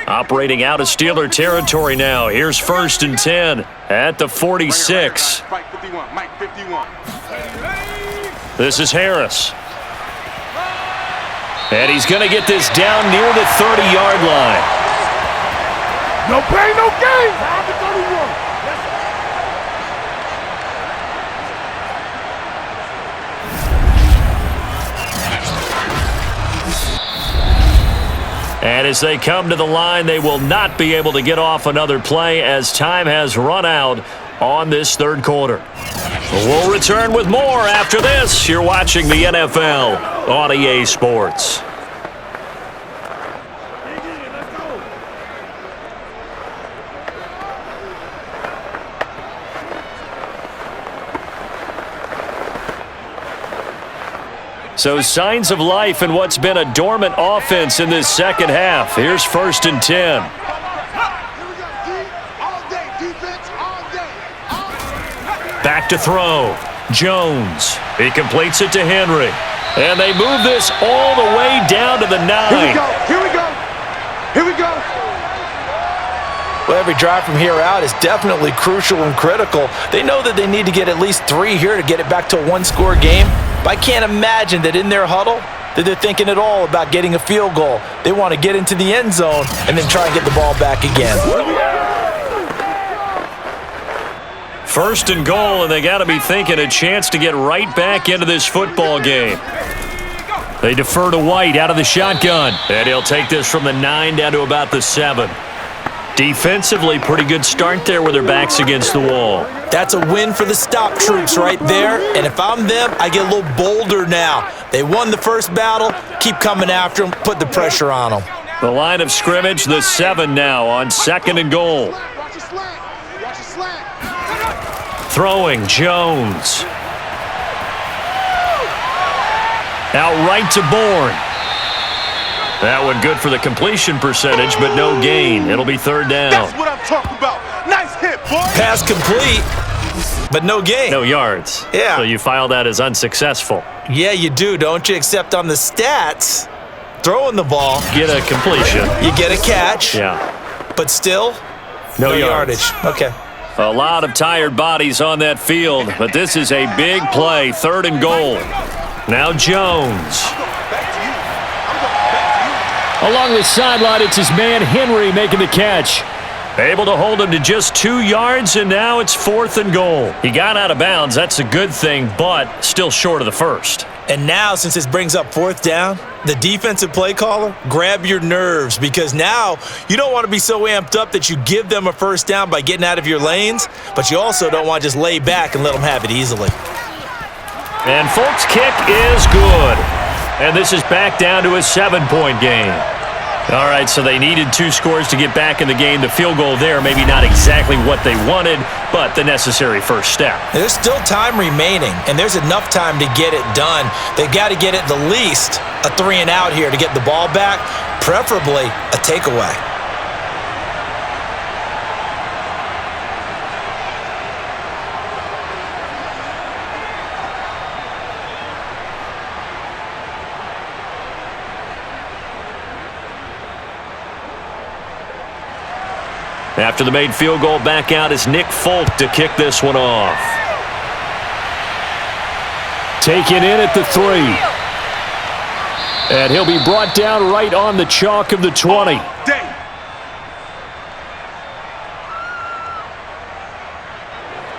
Speaker 2: Operating out of Steeler territory now. Here's 1st and 10 at the 46.
Speaker 4: Mike 51, Mike 51.
Speaker 2: This is Harris. And he's going to get this down near the 30-yard line.
Speaker 4: No pain, no gain. Have the 31.
Speaker 2: And as they come to the line, they will not be able to get off another play as time has run out on this 3rd quarter. We'll return with more after this. You're watching the NFL on EA Sports. So signs of life in what's been a dormant offense in this second half. Here's 1st and 10. Back to throw. Jones. He completes it to Henry. And they move this all the way down to the 9.
Speaker 5: Here we go. Here we go.
Speaker 3: Well, every drive from here out is definitely crucial and critical. They know that they need to get at least 3 here to get it back to a 1-score game. But I can't imagine that in their huddle that they're thinking at all about getting a field goal. They want to get into the end zone and then try and get the ball back again.
Speaker 2: 1st and goal, and they got to be thinking a chance to get right back into this football game. They defer to White out of the shotgun. And he'll take this from the 9 down to about the 7.
Speaker 6: Defensively, pretty good start there with their backs against the wall.
Speaker 3: That's a win for the stop troops right there. And if I'm them, I get a little bolder now. They won the first battle. Keep coming after them. Put the pressure on them.
Speaker 6: The line of scrimmage, the 7 now on 2nd and goal.
Speaker 5: Watch your slant. Watch your slant.
Speaker 6: Throwing, Jones. Out right to Bourne. That one good for the completion percentage, but no gain. It'll be 3rd down.
Speaker 5: That's what I'm talking about. Nice hit, boy.
Speaker 3: Pass complete, but no gain.
Speaker 6: No yards.
Speaker 3: Yeah.
Speaker 6: So you file that as unsuccessful.
Speaker 3: Yeah, you do, don't you? Except on the stats, throwing the ball,
Speaker 6: Get a completion.
Speaker 3: you get a catch,
Speaker 6: Yeah.
Speaker 3: but still,
Speaker 6: No
Speaker 3: yardage. Okay.
Speaker 6: A lot of tired bodies on that field, but this is a big play. 3rd and goal. Now Jones. Along the sideline, it's his man Henry making the catch. Able to hold him to just 2 yards, and now it's 4th and goal. He got out of bounds. That's a good thing, but still short of the first.
Speaker 3: And now, since this brings up 4th down, the defensive play caller, grab your nerves, because now you don't want to be so amped up that you give them a 1st down by getting out of your lanes, but you also don't want to just lay back and let them have it easily.
Speaker 6: And Folk's kick is good. And this is back down to a 7-point game. All right, so they needed 2 scores to get back in the game. The field goal there, maybe not exactly what they wanted, but the necessary first step.
Speaker 3: There's still time remaining, and there's enough time to get it done. They've got to get at the least a 3 and out here to get the ball back, preferably a takeaway.
Speaker 6: After the made field goal, back out is Nick Folk to kick this one off. Taken in at the 3. And he'll be brought down right on the chalk of the 20.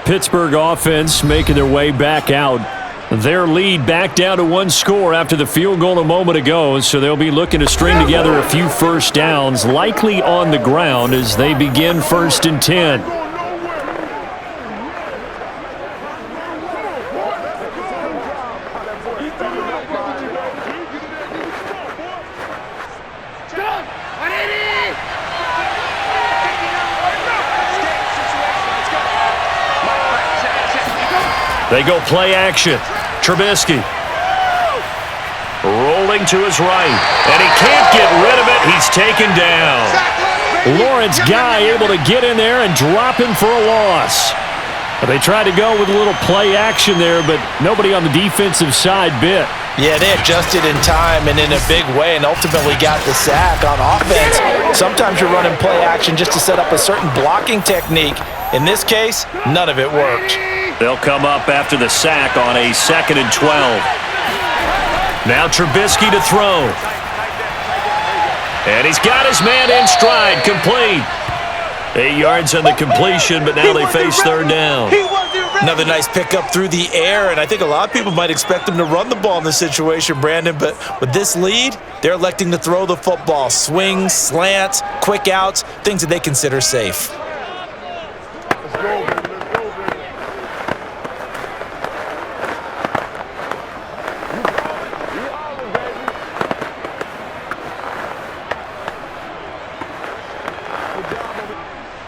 Speaker 6: Pittsburgh offense making their way back out. Their lead back down to 1 score after the field goal a moment ago, so they'll be looking to string together a few first downs, likely on the ground as they begin 1st and 10. They go play action. Trubisky. Rolling to his right. And he can't get rid of it. He's taken down. Lawrence Guy able to get in there and drop him for a loss. They tried to go with a little play action there, but nobody on the defensive side bit.
Speaker 3: Yeah, they adjusted in time and in a big way and ultimately got the sack on offense. Sometimes you're running play action just to set up a certain blocking technique. In this case, none of it worked.
Speaker 6: They'll come up after the sack on a 2nd and 12. Now Trubisky to throw. And he's got his man in stride, complete. 8 yards on the completion, but now they face 3rd down.
Speaker 3: Another nice pickup through the air, and I think a lot of people might expect them to run the ball in this situation, Brandon, but with this lead, they're electing to throw the football. Swings, slants, quick outs, things that they consider safe.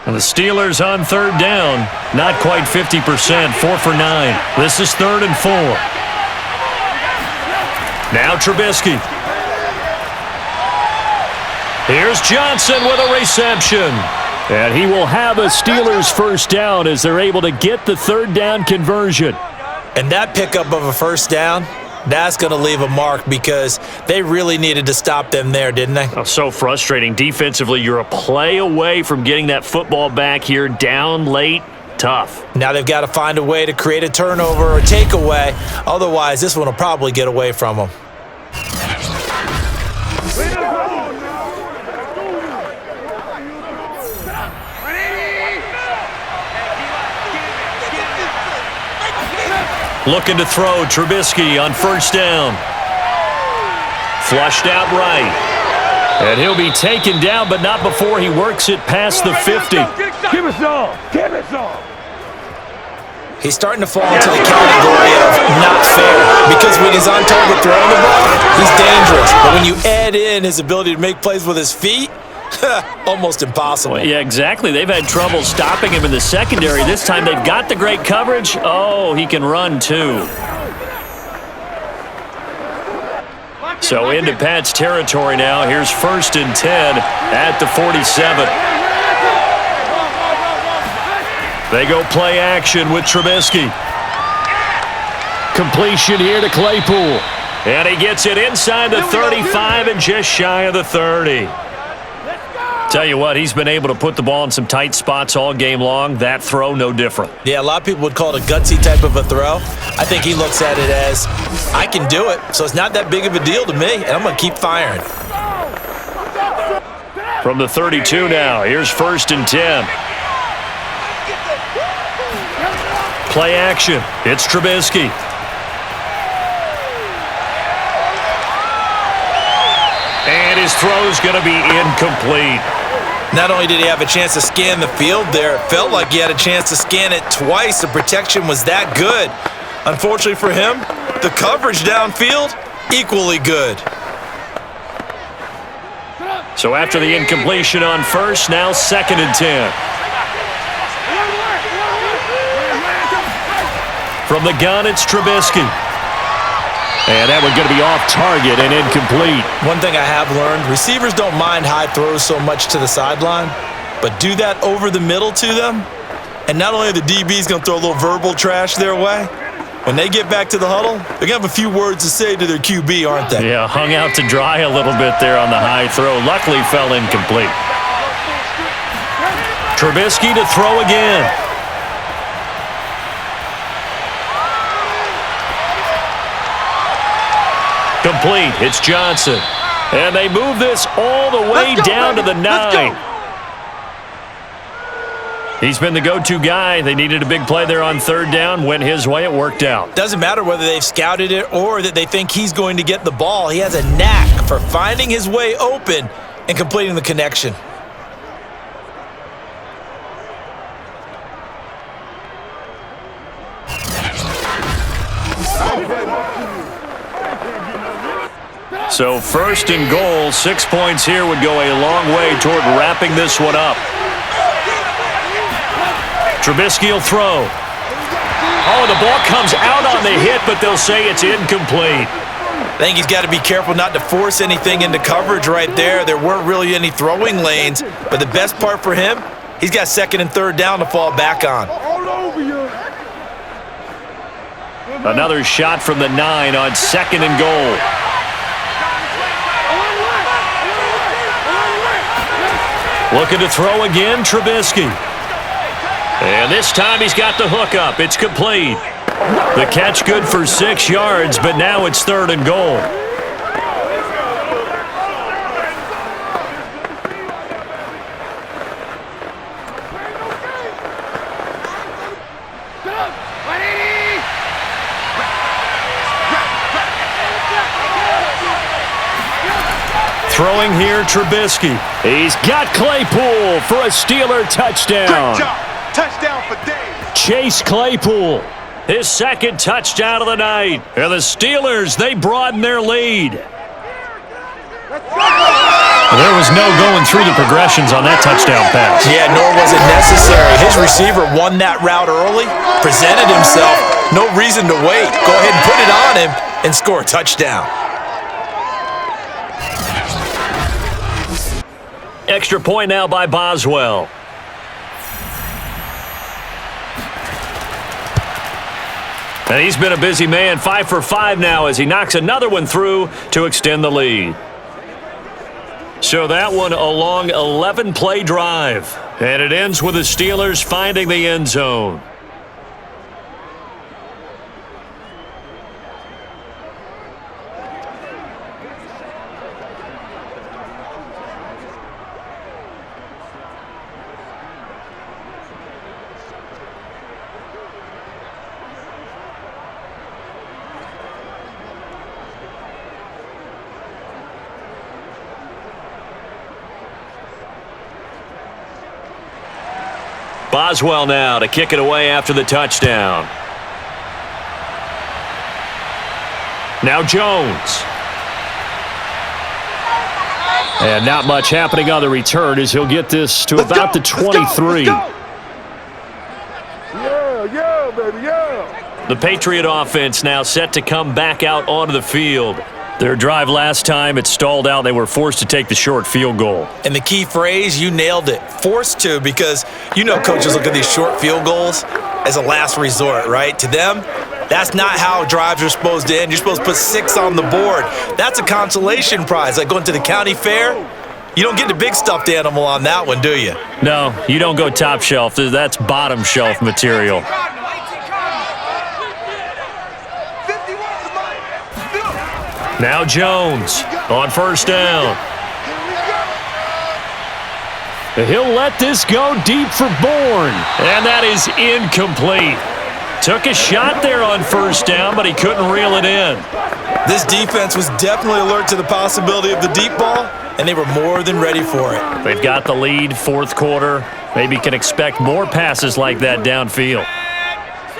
Speaker 6: And the Steelers on 3rd down, not quite 50%, 4 for 9. This is 3rd and 4. Now Trubisky. Here's Johnson with a reception. And he will have a Steelers first down as they're able to get the 3rd down conversion.
Speaker 3: And that pickup of a first down, that's going to leave a mark because they really needed to stop them there, didn't they?
Speaker 6: Oh, so frustrating. Defensively, you're a play away from getting that football back here, down late, tough.
Speaker 3: Now they've got to find a way to create a turnover or takeaway. Otherwise, this one will probably get away from them.
Speaker 6: Looking to throw, Trubisky on 1st down. Flushed out right. And he'll be taken down, but not before he works it past the 50.
Speaker 4: Give us all. Give us all.
Speaker 3: He's starting to fall into the category of not fair because when he's on target throwing the ball, he's dangerous. But when you add in his ability to make plays with his feet, almost impossible.
Speaker 6: Well, yeah, exactly. They've had trouble stopping him in the secondary. This time they've got the great coverage. Oh, he can run too. So into Pat's territory now. Here's 1st and 10 at the 47. They go play action with Trubisky. Completion here to Claypool. And he gets it inside the 35 and just shy of the 30. Tell you what, he's been able to put the ball in some tight spots all game long. That throw, no different.
Speaker 3: Yeah, a lot of people would call it a gutsy type of a throw. I think he looks at it as, I can do it, so it's not that big of a deal to me, and I'm going to keep firing.
Speaker 6: From the 32 now, here's 1st and 10. Play action. It's Trubisky. And his throw's going to be incomplete.
Speaker 3: Not only did he have a chance to scan the field there, it felt like he had a chance to scan it twice. The protection was that good. Unfortunately for him, the coverage downfield, equally good.
Speaker 6: So after the incompletion on 1st, now 2nd and 10. From the gun, it's Trubisky. And that one's going to be off target and incomplete.
Speaker 3: One thing I have learned, receivers don't mind high throws so much to the sideline, but do that over the middle to them, and not only are the DBs going to throw a little verbal trash their way, when they get back to the huddle, they're going to have a few words to say to their QB, aren't they?
Speaker 6: Yeah, hung out to dry a little bit there on the high throw. Luckily, fell incomplete. Trubisky to throw again. Complete. It's Johnson. And they move this all the way down to the 9. He's been the go-to guy. They needed a big play there on 3rd down. Went his way. It worked out.
Speaker 3: Doesn't matter whether they've scouted it or that they think he's going to get the ball. He has a knack for finding his way open and completing the connection.
Speaker 6: So 1st and goal, 6 points here would go a long way toward wrapping this one up. Trubisky will throw. Oh, the ball comes out on the hit, but they'll say it's incomplete.
Speaker 3: I think he's got to be careful not to force anything into coverage right there. There weren't really any throwing lanes, but the best part for him, he's got 2nd and 3rd down to fall back on.
Speaker 6: Another shot from the 9 on 2nd and goal. Looking to throw again, Trubisky. And this time he's got the hook up. It's complete. The catch good for 6 yards, but now it's 3rd and goal. Throwing here, Trubisky. He's got Claypool for a Steeler touchdown.
Speaker 5: Great job. Touchdown for Dave.
Speaker 6: Chase Claypool, his 2nd touchdown of the night. And the Steelers, they broaden their lead. There was no going through the progressions on that touchdown pass.
Speaker 3: Yeah, nor was it necessary. His receiver won that route early, presented himself. No reason to wait. Go ahead and put it on him and score a touchdown.
Speaker 6: Extra point now by Boswell. And he's been a busy man, 5 for 5 now as he knocks another one through to extend the lead. So that one a long 11-play drive. And it ends with the Steelers finding the end zone. Boswell now to kick it away after the touchdown. Now Jones. And not much happening on the return as he'll get this to about the 23.
Speaker 4: Yeah, baby, yeah.
Speaker 6: The Patriot offense now set to come back out onto the field. Their drive last time, it stalled out. They were forced to take the short field goal.
Speaker 3: And the key phrase, you nailed it, forced to, because you know coaches look at these short field goals as a last resort, right? To them, that's not how drives are supposed to end. You're supposed to put 6 on the board. That's a consolation prize, like going to the county fair. You don't get the big stuffed animal on that one, do you?
Speaker 6: No, you don't go top shelf. That's bottom shelf material. Now Jones on first down. He'll let this go deep for Bourne. And that is incomplete. Took a shot there on first down, but he couldn't reel it in.
Speaker 3: This defense was definitely alert to the possibility of the deep ball, and they were more than ready for it.
Speaker 6: They've got the lead, fourth quarter. Maybe can expect more passes like that downfield.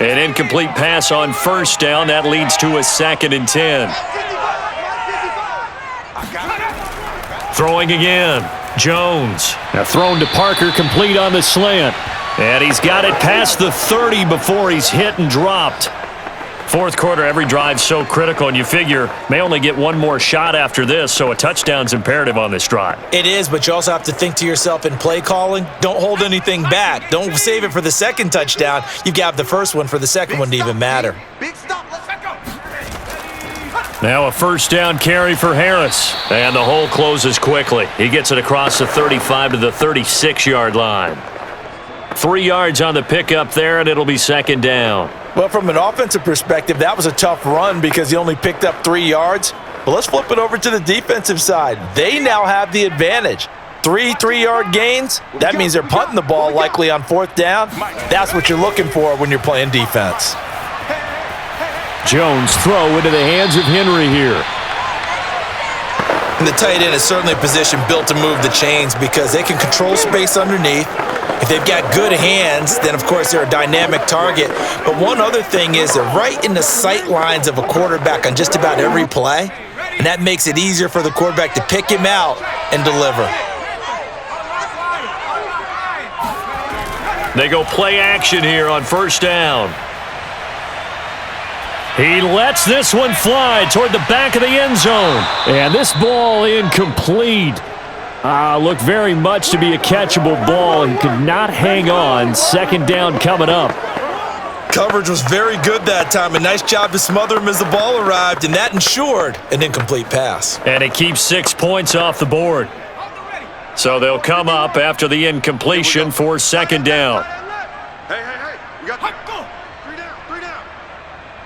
Speaker 6: An incomplete pass on first down. That leads to a 2nd and 10. Throwing again. Jones. Now thrown to Parker, complete on the slant. And he's got it past the 30 before he's hit and dropped. Fourth quarter, every drive so critical, and you figure may only get one more shot after this, so a touchdown's imperative on this drive.
Speaker 3: It is, but you also have to think to yourself in play calling, don't hold anything back. Don't save it for the second touchdown. You've got the first one for the second one to even matter.
Speaker 5: Big stop. Let's go.
Speaker 6: Now a first down carry for Harris. And the hole closes quickly. He gets it across the 35 to the 36-yard line. 3 yards on the pickup there, and it'll be second down.
Speaker 3: Well, from an offensive perspective, that was a tough run because he only picked up 3 yards. But let's flip it over to the defensive side. They now have the advantage. 3 3-yard gains. That means they're punting the ball likely on fourth down. That's what you're looking for when you're playing defense.
Speaker 6: Jones throw into the hands of Henry here.
Speaker 3: And the tight end is certainly a position built to move the chains because they can control space underneath. If they've got good hands, then of course they're a dynamic target. But one other thing is they're right in the sight lines of a quarterback on just about every play. And that makes it easier for the quarterback to pick him out and deliver.
Speaker 6: They go play action here on first down. He lets this one fly toward the back of the end zone. And this ball incomplete. Looked very much to be a catchable ball and could not hang on. Second down coming up.
Speaker 3: Coverage was very good that time. A nice job to smother him as the ball arrived, and that ensured an incomplete pass.
Speaker 6: And it keeps 6 points off the board. So they'll come up after the incompletion for second down.
Speaker 5: Hey. You got 3 down.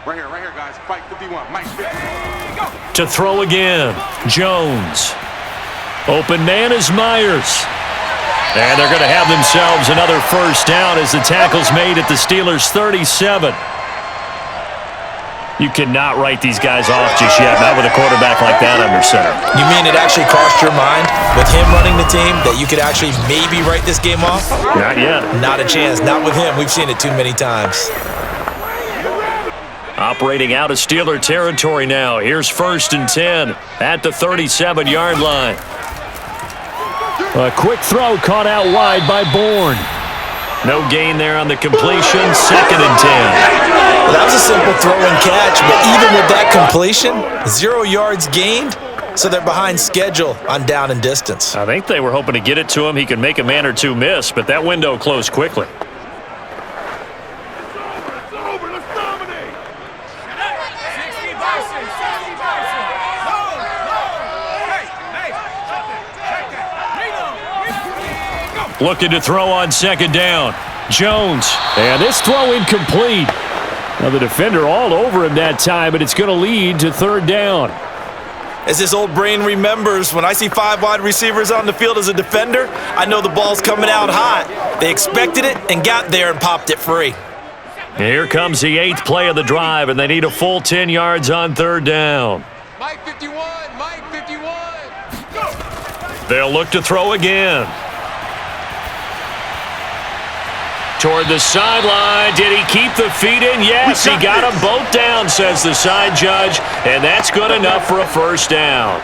Speaker 5: Right here, guys. Fight 51. Mike, 50.
Speaker 6: To throw again. Jones. Open man is Myers. And they're going to have themselves another first down as the tackle's made at the Steelers' 37. You cannot write these guys off just yet, not with a quarterback like that under center.
Speaker 3: You mean it actually crossed your mind with him running the team that you could actually maybe write this game off?
Speaker 6: Not yet.
Speaker 3: Not a chance. Not with him. We've seen it too many times.
Speaker 6: Operating out of Steeler territory now. Here's first and 10 at the 37-yard line. A quick throw caught out wide by Bourne. No gain there on the completion. Second and 10.
Speaker 3: Well, that was a simple throw and catch, but even with that completion, 0 yards gained, so they're behind schedule on down and distance.
Speaker 6: I think they were hoping to get it to him. He could make a man or two miss, but that window closed quickly. Looking to throw on second down. Jones. And this throw incomplete. Now the defender all over him that time, but it's going to lead to third down.
Speaker 3: As this old brain remembers, when I see 5 wide receivers on the field as a defender, I know the ball's coming out hot. They expected it and got there and popped it free.
Speaker 6: Here comes the 8th play of the drive, and they need a full 10 yards on third down.
Speaker 5: Mike 51. Go.
Speaker 6: They'll look to throw again. Toward the sideline. Did he keep the feet in? Yes, he got them both down, says the side judge, and that's good enough for a first down.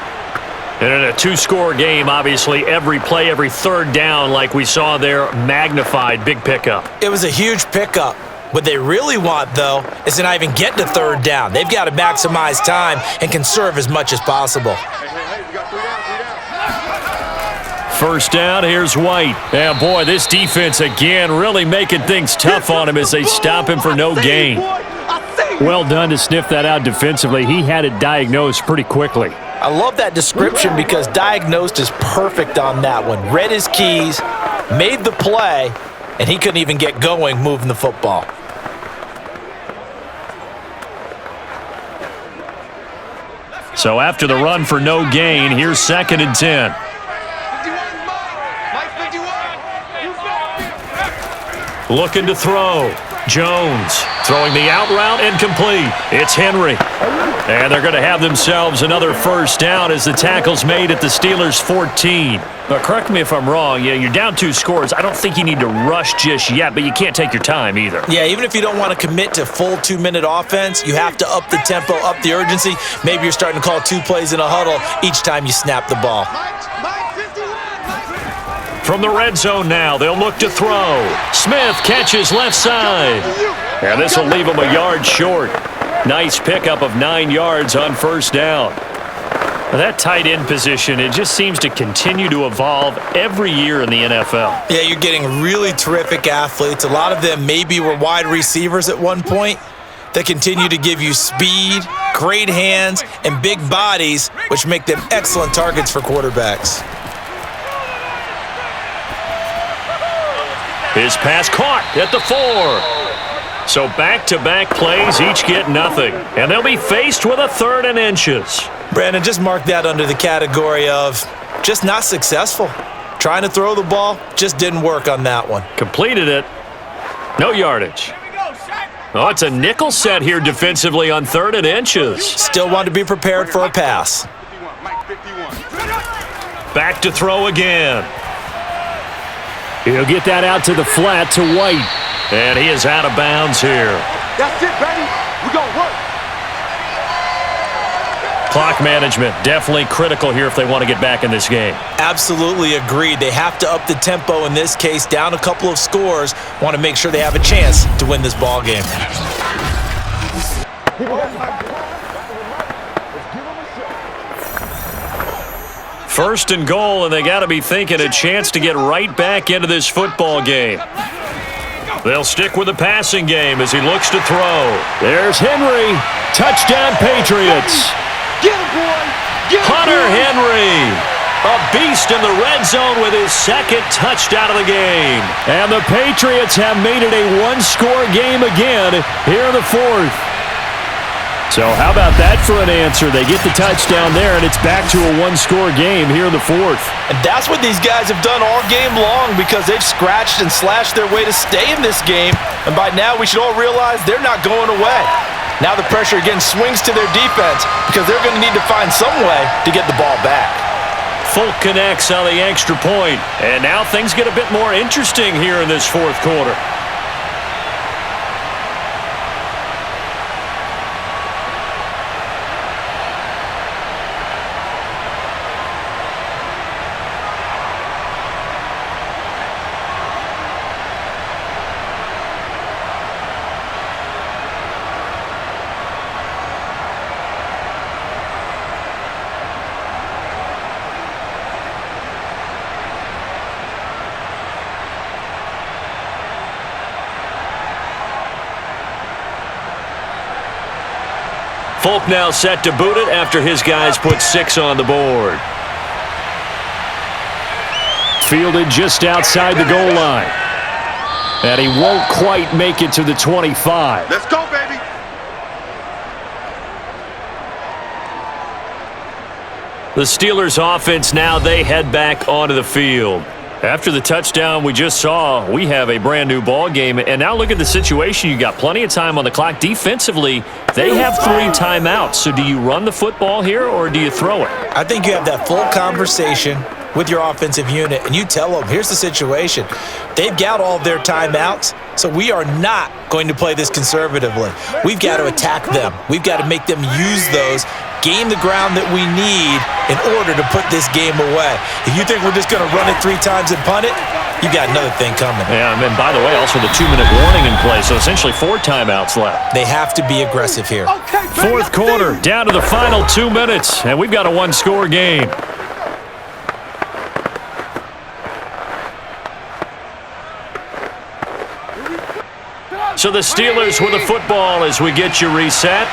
Speaker 6: And in a two-score game, obviously, every play, every third down, like we saw there, magnified. Big pickup.
Speaker 3: It was a huge pickup. What they really want, though, is to not even get to third down. They've got to maximize time and conserve as much as possible.
Speaker 5: Hey, we got 3 down.
Speaker 6: First down, here's White. And boy, this defense again really making things tough on him as they stop him for no gain. Well done to sniff that out defensively. He had it diagnosed pretty quickly.
Speaker 3: I love that description because diagnosed is perfect on that one. Read his keys, made the play, and he couldn't even get going moving the football.
Speaker 6: So after the run for no gain, here's 2nd and 10. Looking to throw. Jones throwing the out route incomplete. It's Henry. And they're going to have themselves another first down as the tackle's made at the Steelers' 14. But correct me if I'm wrong. You're down 2 scores. I don't think you need to rush just yet, but you can't take your time either.
Speaker 3: Yeah, even if you don't want to commit to full 2-minute offense, you have to up the tempo, up the urgency. Maybe you're starting to call 2 plays in a huddle each time you snap the ball.
Speaker 6: From the red zone now, they'll look to throw. Smith catches left side. And this will leave him a yard short. Nice pickup of 9 yards on first down. That tight end position, it just seems to continue to evolve every year in the NFL.
Speaker 3: Yeah, you're getting really terrific athletes. A lot of them maybe were wide receivers at one point. They continue to give you speed, great hands, and big bodies, which make them excellent targets for quarterbacks.
Speaker 6: His pass caught at the 4. So back-to-back plays, each get nothing. And they'll be faced with a 3rd and inches.
Speaker 3: Brandon, just mark that under the category of just not successful. Trying to throw the ball, just didn't work on that one.
Speaker 6: Completed it. No yardage. Oh, it's a nickel set here defensively on 3rd and inches.
Speaker 3: Still want to be prepared for a pass.
Speaker 6: Back to throw again.
Speaker 2: He'll get that out to the flat to White.
Speaker 6: And he is out of bounds here.
Speaker 5: That's it, baby. We're going to work.
Speaker 6: Clock management, definitely critical here if they want to get back in this game.
Speaker 3: Absolutely agreed. They have to up the tempo in this case, down a couple of scores. Want to make sure they have a chance to win this ball game.
Speaker 6: First and goal, and they got to be thinking a chance to get right back into this football game. They'll stick with the passing game as he looks to throw.
Speaker 2: There's Henry. Touchdown, Patriots.
Speaker 5: Get him, boy. Get him,
Speaker 6: Hunter
Speaker 5: boy.
Speaker 6: Henry, a beast in the red zone with his 2nd touchdown of the game.
Speaker 2: And the Patriots have made it a 1-score game again here in the 4th. So how about that for an answer? They get the touchdown there, and it's back to a 1-score game here in the 4th.
Speaker 3: And that's what these guys have done all game long because they've scratched and slashed their way to stay in this game. And by now, we should all realize they're not going away. Now the pressure again swings to their defense because they're going to need to find some way to get the ball back.
Speaker 6: Folk connects on the extra point, and now things get a bit more interesting here in this 4th quarter. Folk now set to boot it after his guys put 6 on the board.
Speaker 2: Fielded just outside the goal line. And he won't quite make it to the 25.
Speaker 5: Let's go, baby.
Speaker 6: The Steelers offense now, they head back onto the field. After the touchdown we just saw, we have a brand new ball game. And now look at the situation. You got plenty of time on the clock. Defensively, they have 3 timeouts. So do you run the football here or do you throw it?
Speaker 3: I think you have that full conversation with your offensive unit, and you tell them, here's the situation. They've got all their timeouts. So we are not going to play this conservatively. We've got to attack them. We've got to make them use those, gain the ground that we need in order to put this game away. If you think we're just going to run it 3 times and punt it, you got another thing coming.
Speaker 6: Yeah, and by the way, also the 2-minute warning in play, so essentially 4 timeouts left.
Speaker 3: They have to be aggressive here.
Speaker 6: Fourth quarter, down to the final 2 minutes, and we've got a 1-score game. So the Steelers with the football as we get you reset.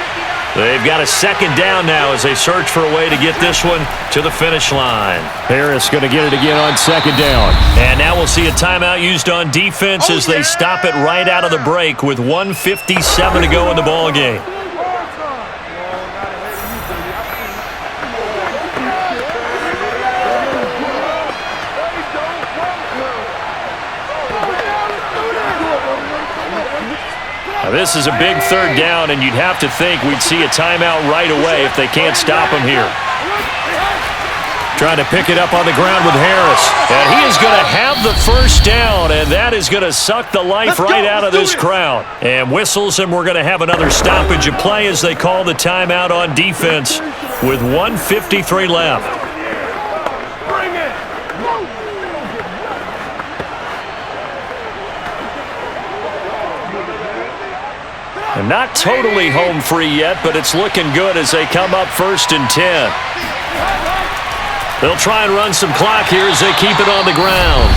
Speaker 6: They've got a 2nd down now as they search for a way to get this one to the finish line. Harris going to get it again on 2nd down. And now we'll see a timeout used on defense as they stop it right out of the break with 1:57 to go in the ball game. This is a big 3rd down, and you'd have to think we'd see a timeout right away if they can't stop him here. Trying to pick it up on the ground with Harris. And he is going to have the 1st down, and that is going to suck the life right out of this crowd. And whistles, and we're going to have another stoppage of play as they call the timeout on defense with 1:53 left. And not totally home free yet, but it's looking good as they come up 1st and 10. They'll try and run some clock here as they keep it on the ground.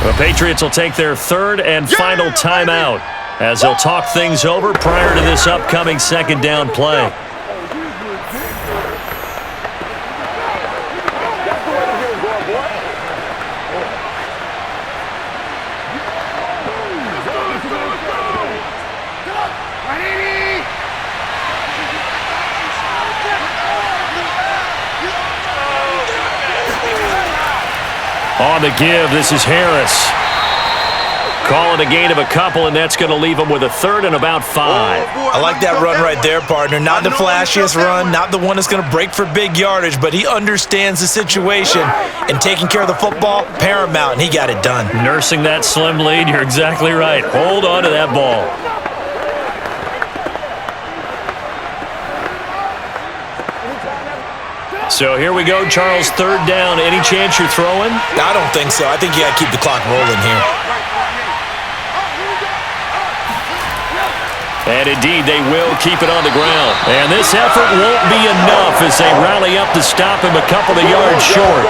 Speaker 6: The Patriots will take their 3rd and final timeout as they'll talk things over prior to this upcoming 2nd down play. On the give, this is Harris. Call it a gain of a couple, and that's going to leave him with a 3rd and about 5.
Speaker 3: I like that run right there, partner. Not the flashiest run, not the one that's going to break for big yardage, but he understands the situation, and taking care of the football, paramount, and he got it done.
Speaker 6: Nursing that slim lead, you're exactly right. Hold on to that ball. So here we go, Charles, 3rd down. Any chance you're throwing?
Speaker 3: I don't think so. I think you got to keep the clock rolling here.
Speaker 6: And indeed, they will keep it on the ground. And this effort won't be enough as they rally up to stop him a couple of yards short.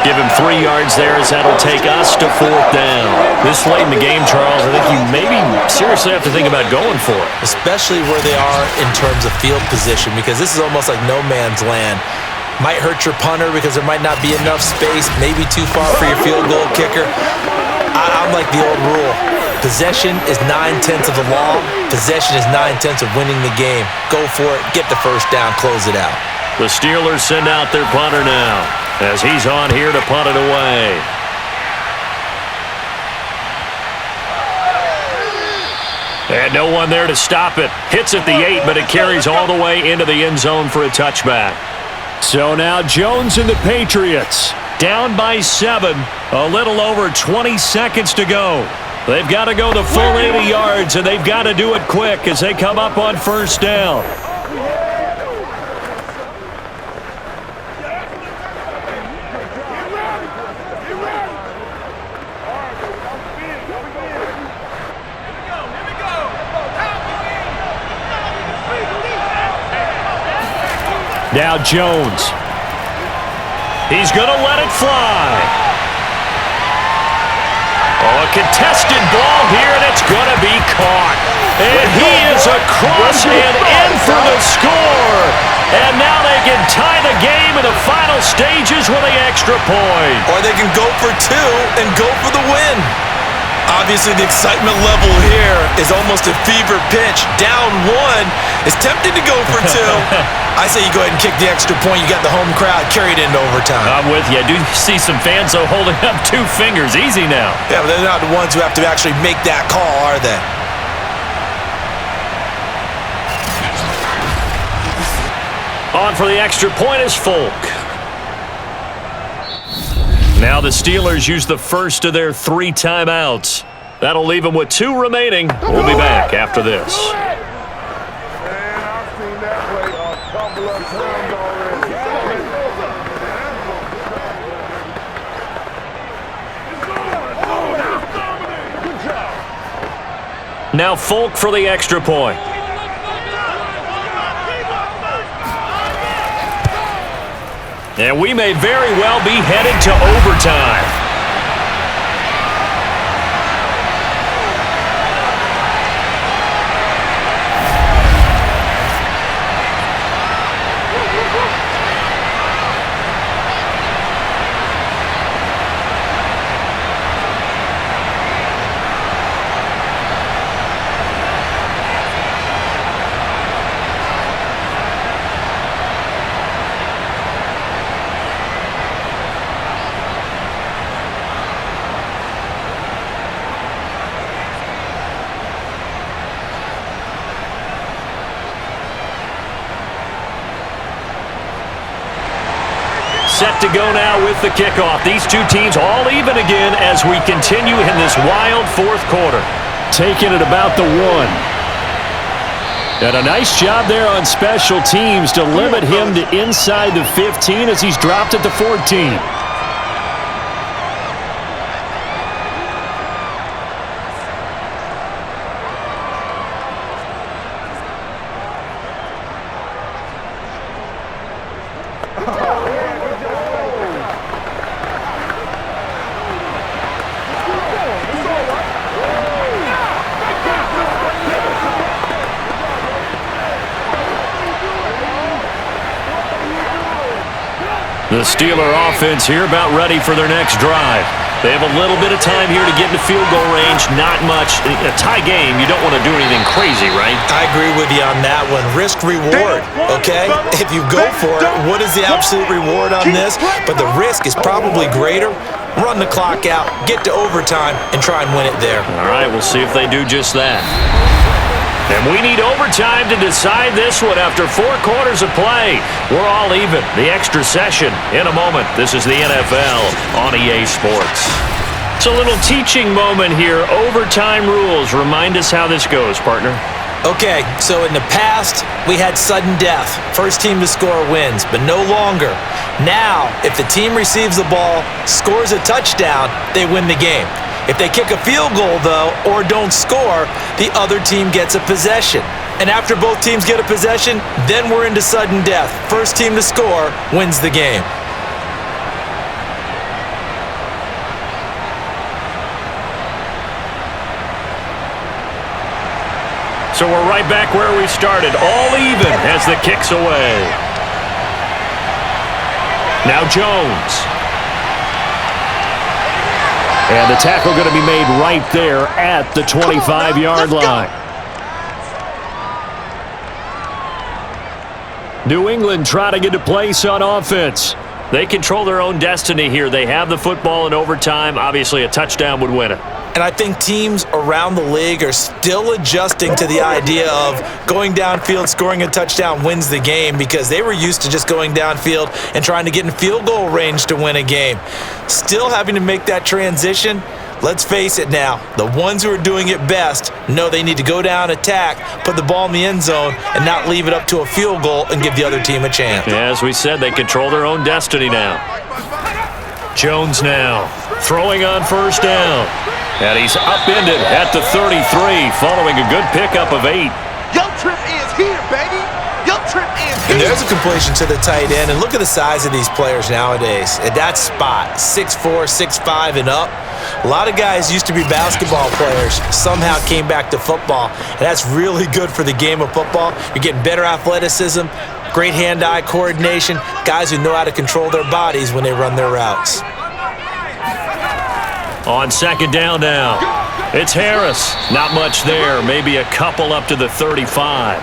Speaker 6: Give him 3 yards there as that'll take us to 4th down. This late in the game, Charles, I think you maybe seriously have to think about going for it.
Speaker 3: Especially where they are in terms of field position, because this is almost like no man's land. Might hurt your punter because there might not be enough space, maybe too far for your field goal kicker. I'm like the old rule. Possession is 9/10 of the law. Possession is 9/10 of winning the game. Go for it, get the 1st down, close it out.
Speaker 6: The Steelers send out their punter now as he's on here to punt it away. And no one there to stop it. Hits at the 8, but it carries all the way into the end zone for a touchback. So now Jones and the Patriots down by 7, a little over 20 seconds to go. They've got to go the full 80 yards, and they've got to do it quick as they come up on 1st down. Now Jones. He's going to let it fly. Oh, a contested ball here, and it's going to be caught. And he is across and in for the score. And now they can tie the game in the final stages with the extra point.
Speaker 3: Or they can go for 2 and go for the win. Obviously, the excitement level here is almost a fever pitch. Down 1 is tempted to go for 2. I say you go ahead and kick the extra point. You got the home crowd carried into overtime.
Speaker 6: I'm with you. I do see some fans, though, holding up 2 fingers. Easy now.
Speaker 3: Yeah, but they're not the ones who have to actually make that call, are they?
Speaker 6: On for the extra point is Folk. Now the Steelers use the first of their 3 timeouts. That'll leave him with 2 remaining. We'll be back after this.
Speaker 4: Man, I've seen that play a couple of times already.
Speaker 6: Now Folk for the extra point. And we may very well be headed to overtime. Set to go now with the kickoff. These two teams all even again as we continue in this wild fourth quarter. Taking it about the 1. And a nice job there on special teams to limit him to inside the 15 as he's dropped at the 14. The Steeler offense here about ready for their next drive. They have a little bit of time here to get into field goal range. Not much. A tie game, you don't want to do anything crazy, right?
Speaker 3: I agree with you on that one. Risk-reward, okay? If you go for it, what is the absolute reward on this? But the risk is probably greater. Run the clock out, get to overtime, and try and win it there.
Speaker 6: All right, we'll see if they do just that. And we need overtime to decide this one after 4 quarters of play. We're all even. The extra session in a moment. This is the NFL on EA Sports. It's a little teaching moment here. Overtime rules. Remind us how this goes, partner.
Speaker 3: Okay, so in the past, we had sudden death. First team to score wins, but no longer. Now, if the team receives the ball, scores a touchdown, they win the game. If they kick a field goal, though, or don't score, the other team gets a possession. And after both teams get a possession, then we're into sudden death. First team to score wins the game.
Speaker 6: So we're right back where we started, all even as the kick's away. Now Jones. And the tackle going to be made right there at the 25-yard line. New England trying to get a place on offense. They control their own destiny here. They have the football in overtime. Obviously, a touchdown would win it.
Speaker 3: And I think teams around the league are still adjusting to the idea of going downfield, scoring a touchdown wins the game, because they were used to just going downfield and trying to get in field goal range to win a game. Still having to make that transition. Let's face it now, the ones who are doing it best know they need to go down, attack, put the ball in the end zone, and not leave it up to a field goal and give the other team a chance.
Speaker 6: Yeah, as we said, they control their own destiny now. Jones now, throwing on first down. And he's upended at the 33, following a good pickup of 8.
Speaker 5: Your trip is here, baby. Your trip is here.
Speaker 3: And there's a completion to the tight end, and look at the size of these players nowadays. At that spot, 6'4", 6'5", and up. A lot of guys used to be basketball players, somehow came back to football, and that's really good for the game of football. You're getting better athleticism, great hand-eye coordination, guys who know how to control their bodies when they run their routes.
Speaker 6: On second down now, it's Harris. Not much there, maybe a couple up to the 35.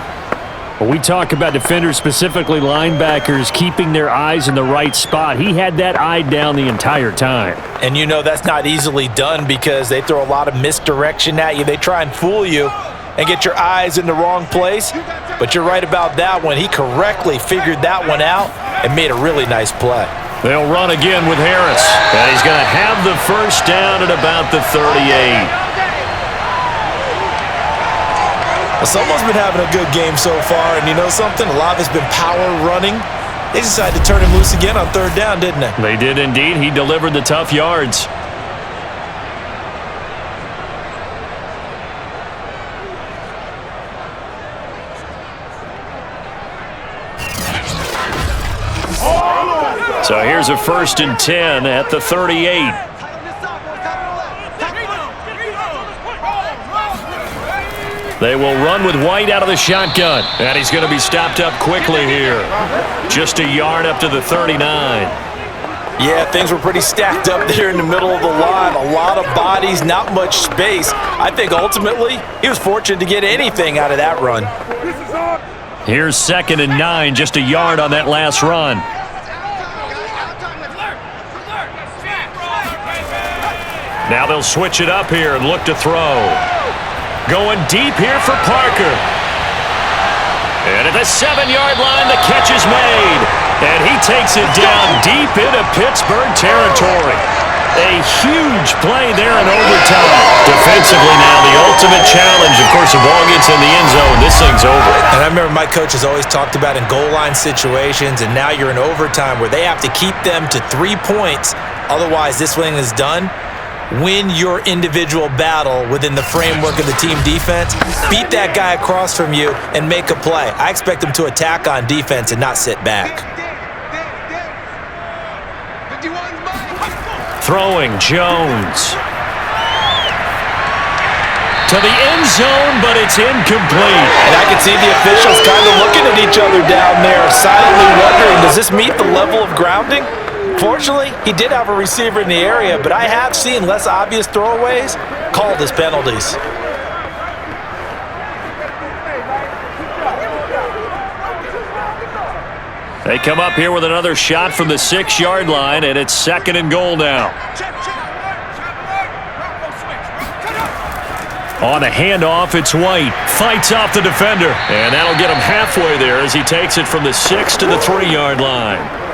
Speaker 6: When we talk about defenders, specifically linebackers, keeping their eyes in the right spot, he had that eye down the entire time.
Speaker 3: And you know that's not easily done because they throw a lot of misdirection at you. They try and fool you and get your eyes in the wrong place. But you're right about that one. He correctly figured that one out and made a really nice play.
Speaker 6: They'll run again with Harris. And he's going to have the first down at about the 38.
Speaker 3: Well, someone's been having a good game so far, and you know something? A lot of it's been power running. They decided to turn him loose again on third down, didn't they?
Speaker 6: They did indeed. He delivered the tough yards. So here's a 1st and 10 at the 38. They will run with White out of the shotgun. And he's going to be stopped up quickly here. Just a yard up to the 39.
Speaker 3: Yeah, things were pretty stacked up there in the middle of the line. A lot of bodies, not much space. I think ultimately he was fortunate to get anything out of that run.
Speaker 6: Here's 2nd and 9, just a yard on that last run. Now they'll switch it up here and look to throw. Going deep here for Parker. And at the 7-yard line, the catch is made. And he takes it down deep into Pittsburgh territory. A huge play there in overtime. Defensively now, the ultimate challenge. Of course, the ball gets in the end zone. This thing's over.
Speaker 3: And I remember my coach has always talked about in goal line situations, and now you're in overtime where they have to keep them to 3 points. Otherwise, this thing is done. Win your individual battle within the framework of the team defense. Beat that guy across from you and make a play. I expect them to attack on defense and not sit back.
Speaker 6: Throwing Jones. To the end zone, but it's incomplete.
Speaker 3: And I can see the officials kind of looking at each other down there, silently wondering, does this meet the level of grounding? Fortunately, he did have a receiver in the area, but I have seen less obvious throwaways called as penalties.
Speaker 6: They come up here with another shot from the 6-yard line, and it's 2nd and goal now. On a handoff, it's White. Fights off the defender, and that'll get him halfway there as he takes it from the 6 to the 3-yard line.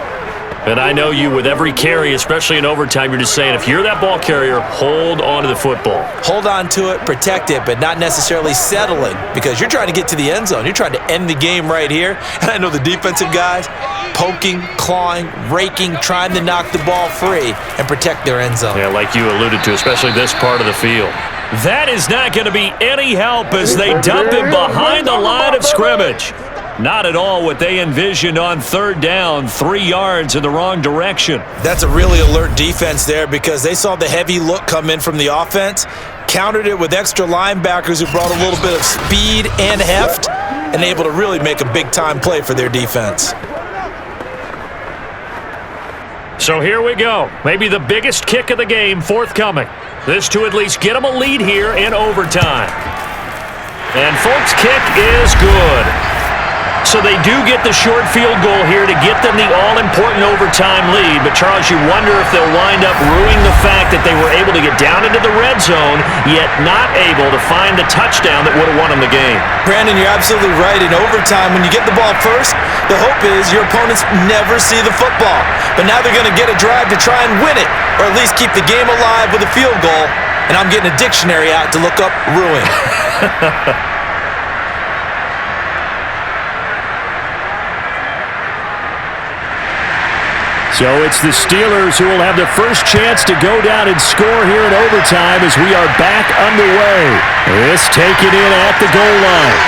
Speaker 6: And I know you, with every carry, especially in overtime, you're just saying, if you're that ball carrier, hold on to the football.
Speaker 3: Hold on to it, protect it, but not necessarily settling, because you're trying to get to the end zone. You're trying to end the game right here. And I know the defensive guys poking, clawing, raking, trying to knock the ball free and protect their end zone.
Speaker 6: Yeah, like you alluded to, especially this part of the field. That is not going to be any help as they dump him behind the line of scrimmage. Not at all what they envisioned on 3rd down, 3 yards in the wrong direction.
Speaker 3: That's a really alert defense there because they saw the heavy look come in from the offense, countered it with extra linebackers who brought a little bit of speed and heft, and able to really make a big-time play for their defense.
Speaker 6: So here we go. Maybe the biggest kick of the game forthcoming. This to at least get them a lead here in overtime. And folks, kick is good. So they do get the short field goal here to get them the all-important overtime lead. But, Charles, you wonder if they'll wind up ruining the fact that they were able to get down into the red zone, yet not able to find the touchdown that would have won them the game.
Speaker 3: Brandon, you're absolutely right. In overtime, when you get the ball first, the hope is your opponents never see the football. But now they're going to get a drive to try and win it, or at least keep the game alive with a field goal. And I'm getting a dictionary out to look up ruin.
Speaker 6: So it's the Steelers who will have the first chance to go down and score here in overtime as we are back underway. This taken in at the goal line.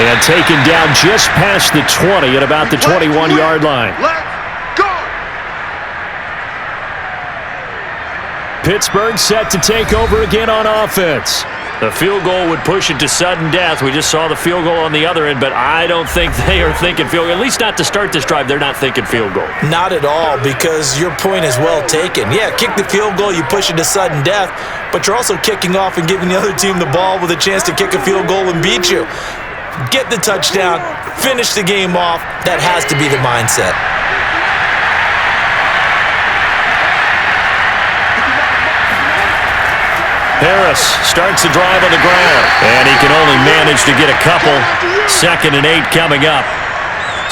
Speaker 6: And taken down just past the 20 at about the 21-yard line.
Speaker 5: Let's go!
Speaker 6: Pittsburgh set to take over again on offense. The field goal would push it to sudden death. We just saw the field goal on the other end, but I don't think they are thinking field goal. At least not to start this drive. They're not thinking field goal.
Speaker 3: Not at all, because your point is well taken. Yeah, kick the field goal, you push it to sudden death, but you're also kicking off and giving the other team the ball with a chance to kick a field goal and beat you. Get the touchdown, finish the game off. That has to be the mindset.
Speaker 6: Harris starts the drive on the ground, and he can only manage to get a couple. 2nd and 8 coming up.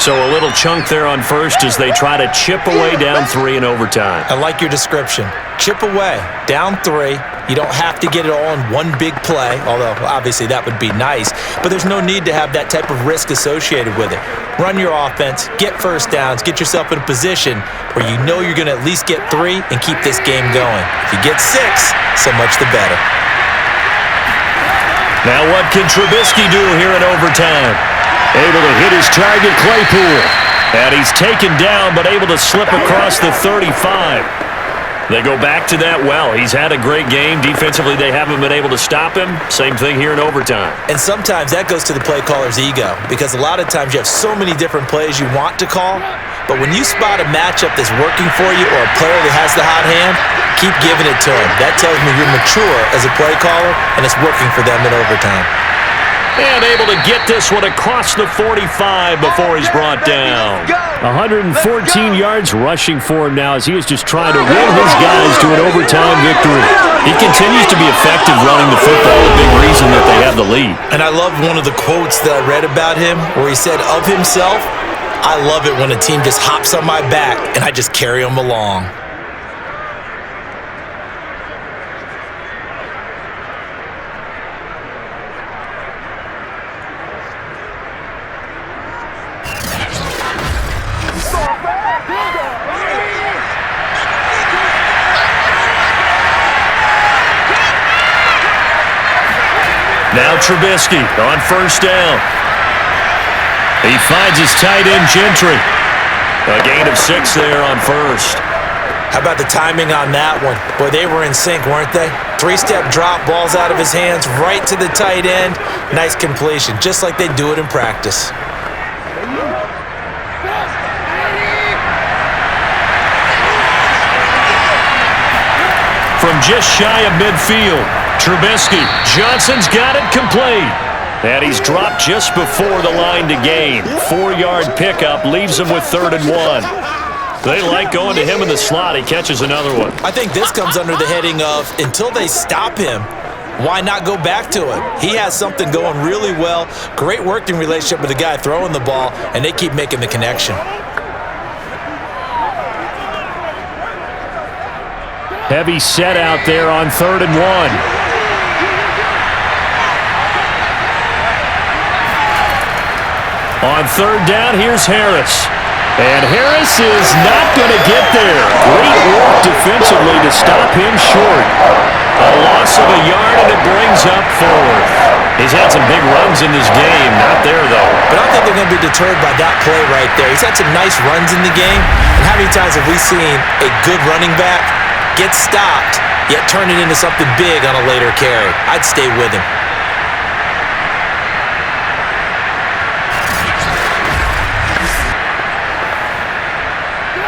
Speaker 6: So a little chunk there on first as they try to chip away down 3 in overtime.
Speaker 3: I like your description. Chip away, down 3. You don't have to get it all in one big play, although obviously that would be nice. But there's no need to have that type of risk associated with it. Run your offense, get first downs, get yourself in a position where you know you're going to at least get 3 and keep this game going. If you get 6, so much the better.
Speaker 6: Now what can Trubisky do here in overtime? Able to hit his target, Claypool. And he's taken down, but able to slip across the 35. They go back to that well. He's had a great game. Defensively, they haven't been able to stop him. Same thing here in overtime.
Speaker 3: And sometimes that goes to the play caller's ego, because a lot of times you have so many different plays you want to call, but when you spot a matchup that's working for you or a player that has the hot hand, keep giving it to him. That tells me you're mature as a play caller, and it's working for them in overtime.
Speaker 6: And able to get this one across the 45 before he's brought down. 114 yards rushing for him now as he is just trying to win his guys to an overtime victory. He continues to be effective running the football, a big reason that they have the lead.
Speaker 3: And I love one of the quotes that I read about him where he said of himself, "I love it when a team just hops on my back and I just carry them along."
Speaker 6: Now Trubisky on first down. He finds his tight end, Gentry. A gain of 6 there on first.
Speaker 3: How about the timing on that one? Boy, they were in sync, weren't they? 3-step drop, balls out of his hands, right to the tight end. Nice completion, just like they do it in practice.
Speaker 6: From just shy of midfield, Trubisky. Johnson's got it complete. And he's dropped just before the line to gain. 4-yard pickup leaves him with 3rd and 1. They like going to him in the slot. He catches another one.
Speaker 3: I think this comes under the heading of until they stop him, why not go back to him? He has something going really well. Great working relationship with the guy throwing the ball, and they keep making the connection.
Speaker 6: Heavy set out there on 3rd and 1. On 3rd down, here's Harris. And Harris is not going to get there. Great work defensively to stop him short. A loss of a yard, and it brings up 4th. He's had some big runs in this game. Not there, though.
Speaker 3: But I don't think they're going to be deterred by that play right there. He's had some nice runs in the game. And how many times have we seen a good running back get stopped, yet turn it into something big on a later carry? I'd stay with him.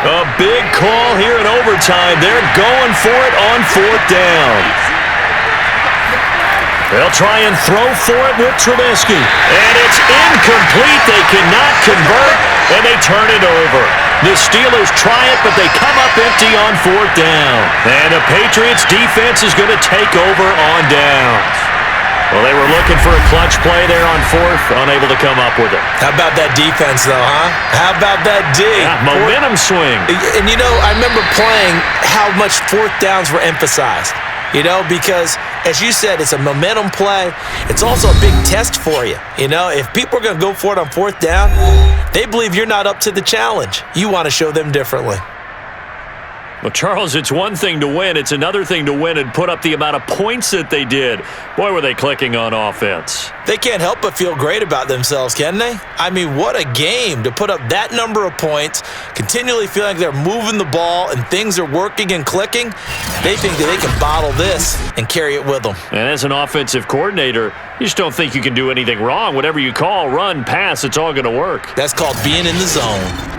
Speaker 6: A big call here in overtime. They're going for it on 4th down. They'll try and throw for it with Trubisky. And it's incomplete. They cannot convert, and they turn it over. The Steelers try it, but they come up empty on 4th down. And the Patriots defense is going to take over on downs. Well, they were looking for a clutch play there on 4th, unable to come up with it.
Speaker 3: How about that defense, though, huh? How about that D?
Speaker 6: Yeah, momentum swing.
Speaker 3: And, you know, I remember playing how much 4th downs were emphasized. You know, because, as you said, it's a momentum play. It's also a big test for you. You know, if people are going to go for it on 4th down, they believe you're not up to the challenge. You want to show them differently.
Speaker 6: Well, Charles, it's one thing to win. It's another thing to win and put up the amount of points that they did. Boy, were they clicking on offense.
Speaker 3: They can't help but feel great about themselves, can they? I mean, what a game to put up that number of points, continually feeling like they're moving the ball and things are working and clicking. They think that they can bottle this and carry it with them.
Speaker 6: And as an offensive coordinator, you just don't think you can do anything wrong. Whatever you call, run, pass, it's all going to work.
Speaker 3: That's called being in the zone.